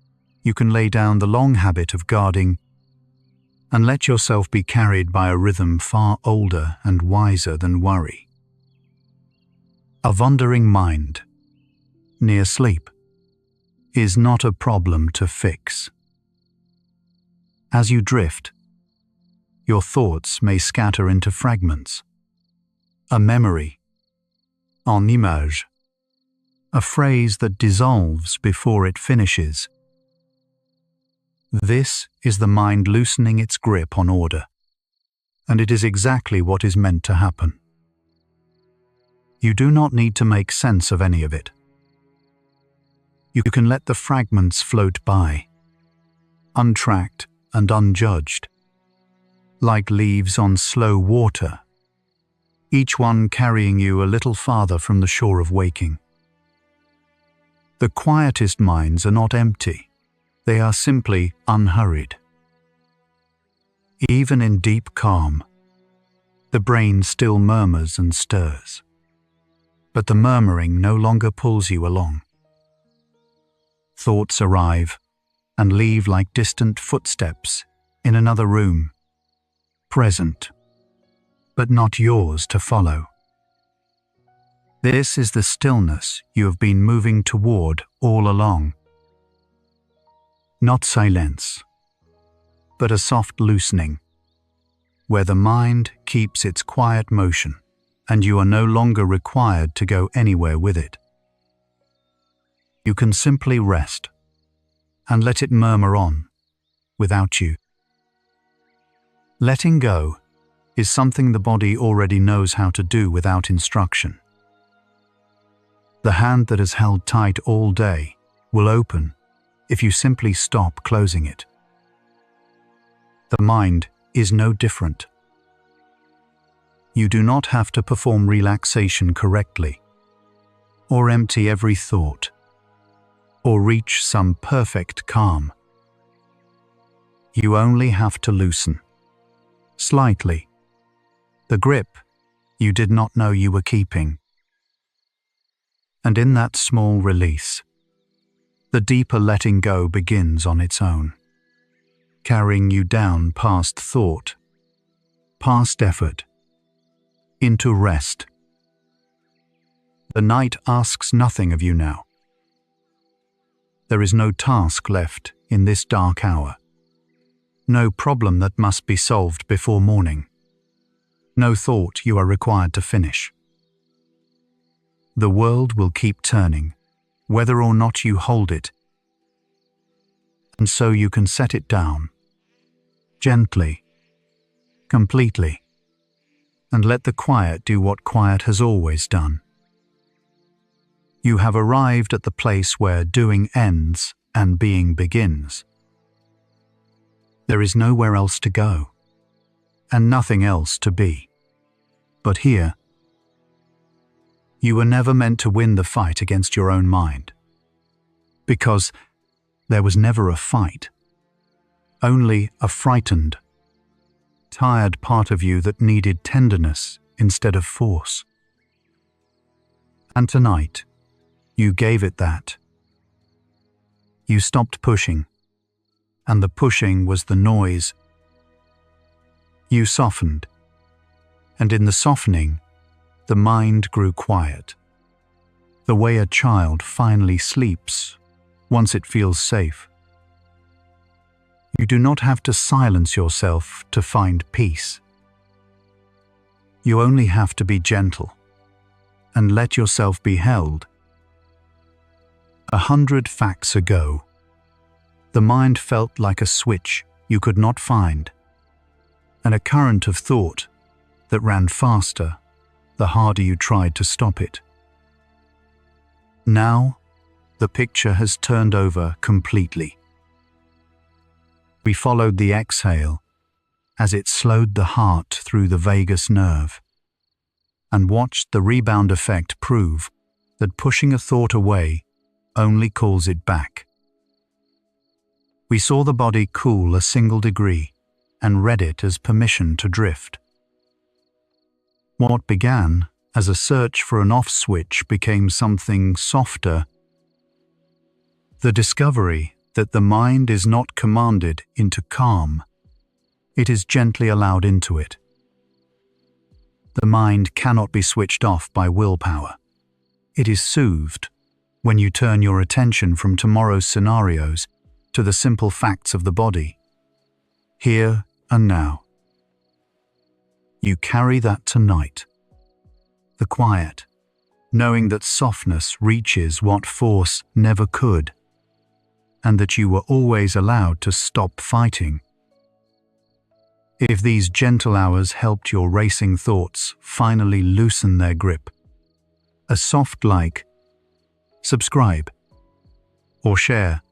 you can lay down the long habit of guarding and let yourself be carried by a rhythm far older and wiser than worry. A wandering mind, near sleep, is not a problem to fix. As you drift, your thoughts may scatter into fragments. A memory, en image, a phrase that dissolves before it finishes. This is the mind loosening its grip on order, and it is exactly what is meant to happen. You do not need to make sense of any of it. You can let the fragments float by, untracked and unjudged, like leaves on slow water, each one carrying you a little farther from the shore of waking. The quietest minds are not empty. They are simply unhurried. Even in deep calm, the brain still murmurs and stirs, but the murmuring no longer pulls you along. Thoughts arrive and leave like distant footsteps in another room, present, but not yours to follow. This is the stillness you have been moving toward all along. Not silence, but a soft loosening, where the mind keeps its quiet motion and you are no longer required to go anywhere with it. You can simply rest and let it murmur on without you. Letting go is something the body already knows how to do without instruction. The hand that has held tight all day will open if you simply stop closing it. The mind is no different. You do not have to perform relaxation correctly, or empty every thought, or reach some perfect calm. You only have to loosen, slightly, the grip you did not know you were keeping. And in that small release, the deeper letting go begins on its own, carrying you down past thought, past effort, into rest. The night asks nothing of you now. There is no task left in this dark hour, no problem that must be solved before morning, no thought you are required to finish. The world will keep turning, whether or not you hold it, and so you can set it down, gently, completely, and let the quiet do what quiet has always done. You have arrived at the place where doing ends and being begins. There is nowhere else to go, and nothing else to be. But here, you were never meant to win the fight against your own mind, because there was never a fight, only a frightened, tired part of you that needed tenderness instead of force. And tonight, you gave it that. You stopped pushing, and the pushing was the noise. You softened, and in the softening, the mind grew quiet, the way a child finally sleeps once it feels safe. You do not have to silence yourself to find peace. You only have to be gentle and let yourself be held. 100 facts ago, the mind felt like a switch you could not find, and a current of thought that ran faster the harder you tried to stop it. Now, the picture has turned over completely. We followed the exhale as it slowed the heart through the vagus nerve, and watched the rebound effect prove that pushing a thought away only calls it back. We saw the body cool a single degree and read it as permission to drift. What began as a search for an off switch became something softer. The discovery that the mind is not commanded into calm, it is gently allowed into it. The mind cannot be switched off by willpower. It is soothed when you turn your attention from tomorrow's scenarios to the simple facts of the body, here and now. You carry that tonight, the quiet, knowing that softness reaches what force never could, and that you were always allowed to stop fighting. If these gentle hours helped your racing thoughts finally loosen their grip, a soft like, subscribe, or share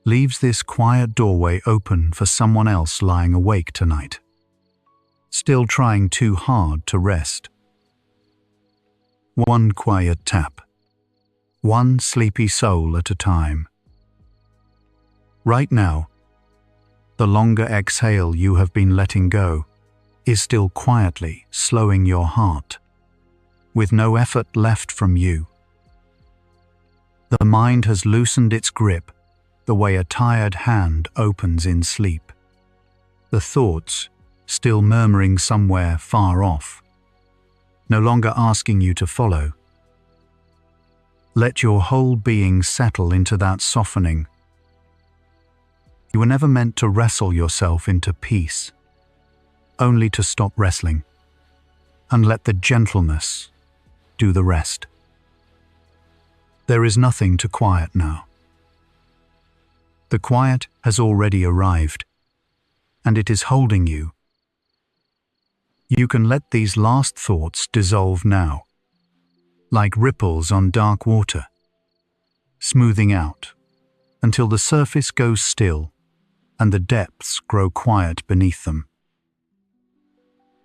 leaves this quiet doorway open for someone else lying awake tonight, still trying too hard to rest. One quiet tap, one sleepy soul at a time. Right now, the longer exhale you have been letting go is still quietly slowing your heart, with no effort left from you. The mind has loosened its grip the way a tired hand opens in sleep. The thoughts, still murmuring somewhere far off, no longer asking you to follow. Let your whole being settle into that softening. You were never meant to wrestle yourself into peace, only to stop wrestling and let the gentleness do the rest. There is nothing to quiet now. The quiet has already arrived, and it is holding you. You can let these last thoughts dissolve now, like ripples on dark water, smoothing out until the surface goes still and the depths grow quiet beneath them.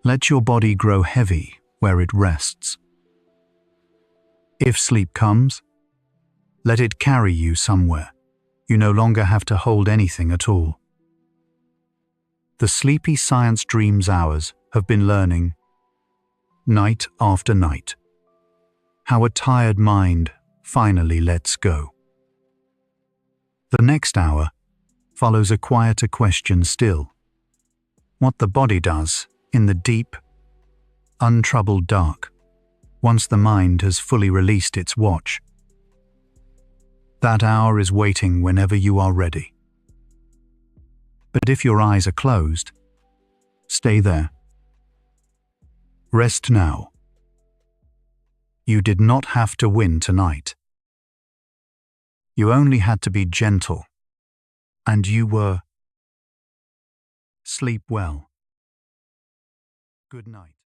Let your body grow heavy where it rests. If sleep comes, let it carry you somewhere. You no longer have to hold anything at all. The sleepy science dreams hours have been learning, night after night, how a tired mind finally lets go. The next hour follows a quieter question still. What the body does in the deep, untroubled dark, once the mind has fully released its watch. That hour is waiting whenever you are ready. But if your eyes are closed, stay there. Rest now. You did not have to win tonight. You only had to be gentle, and you were. Sleep well. Good night.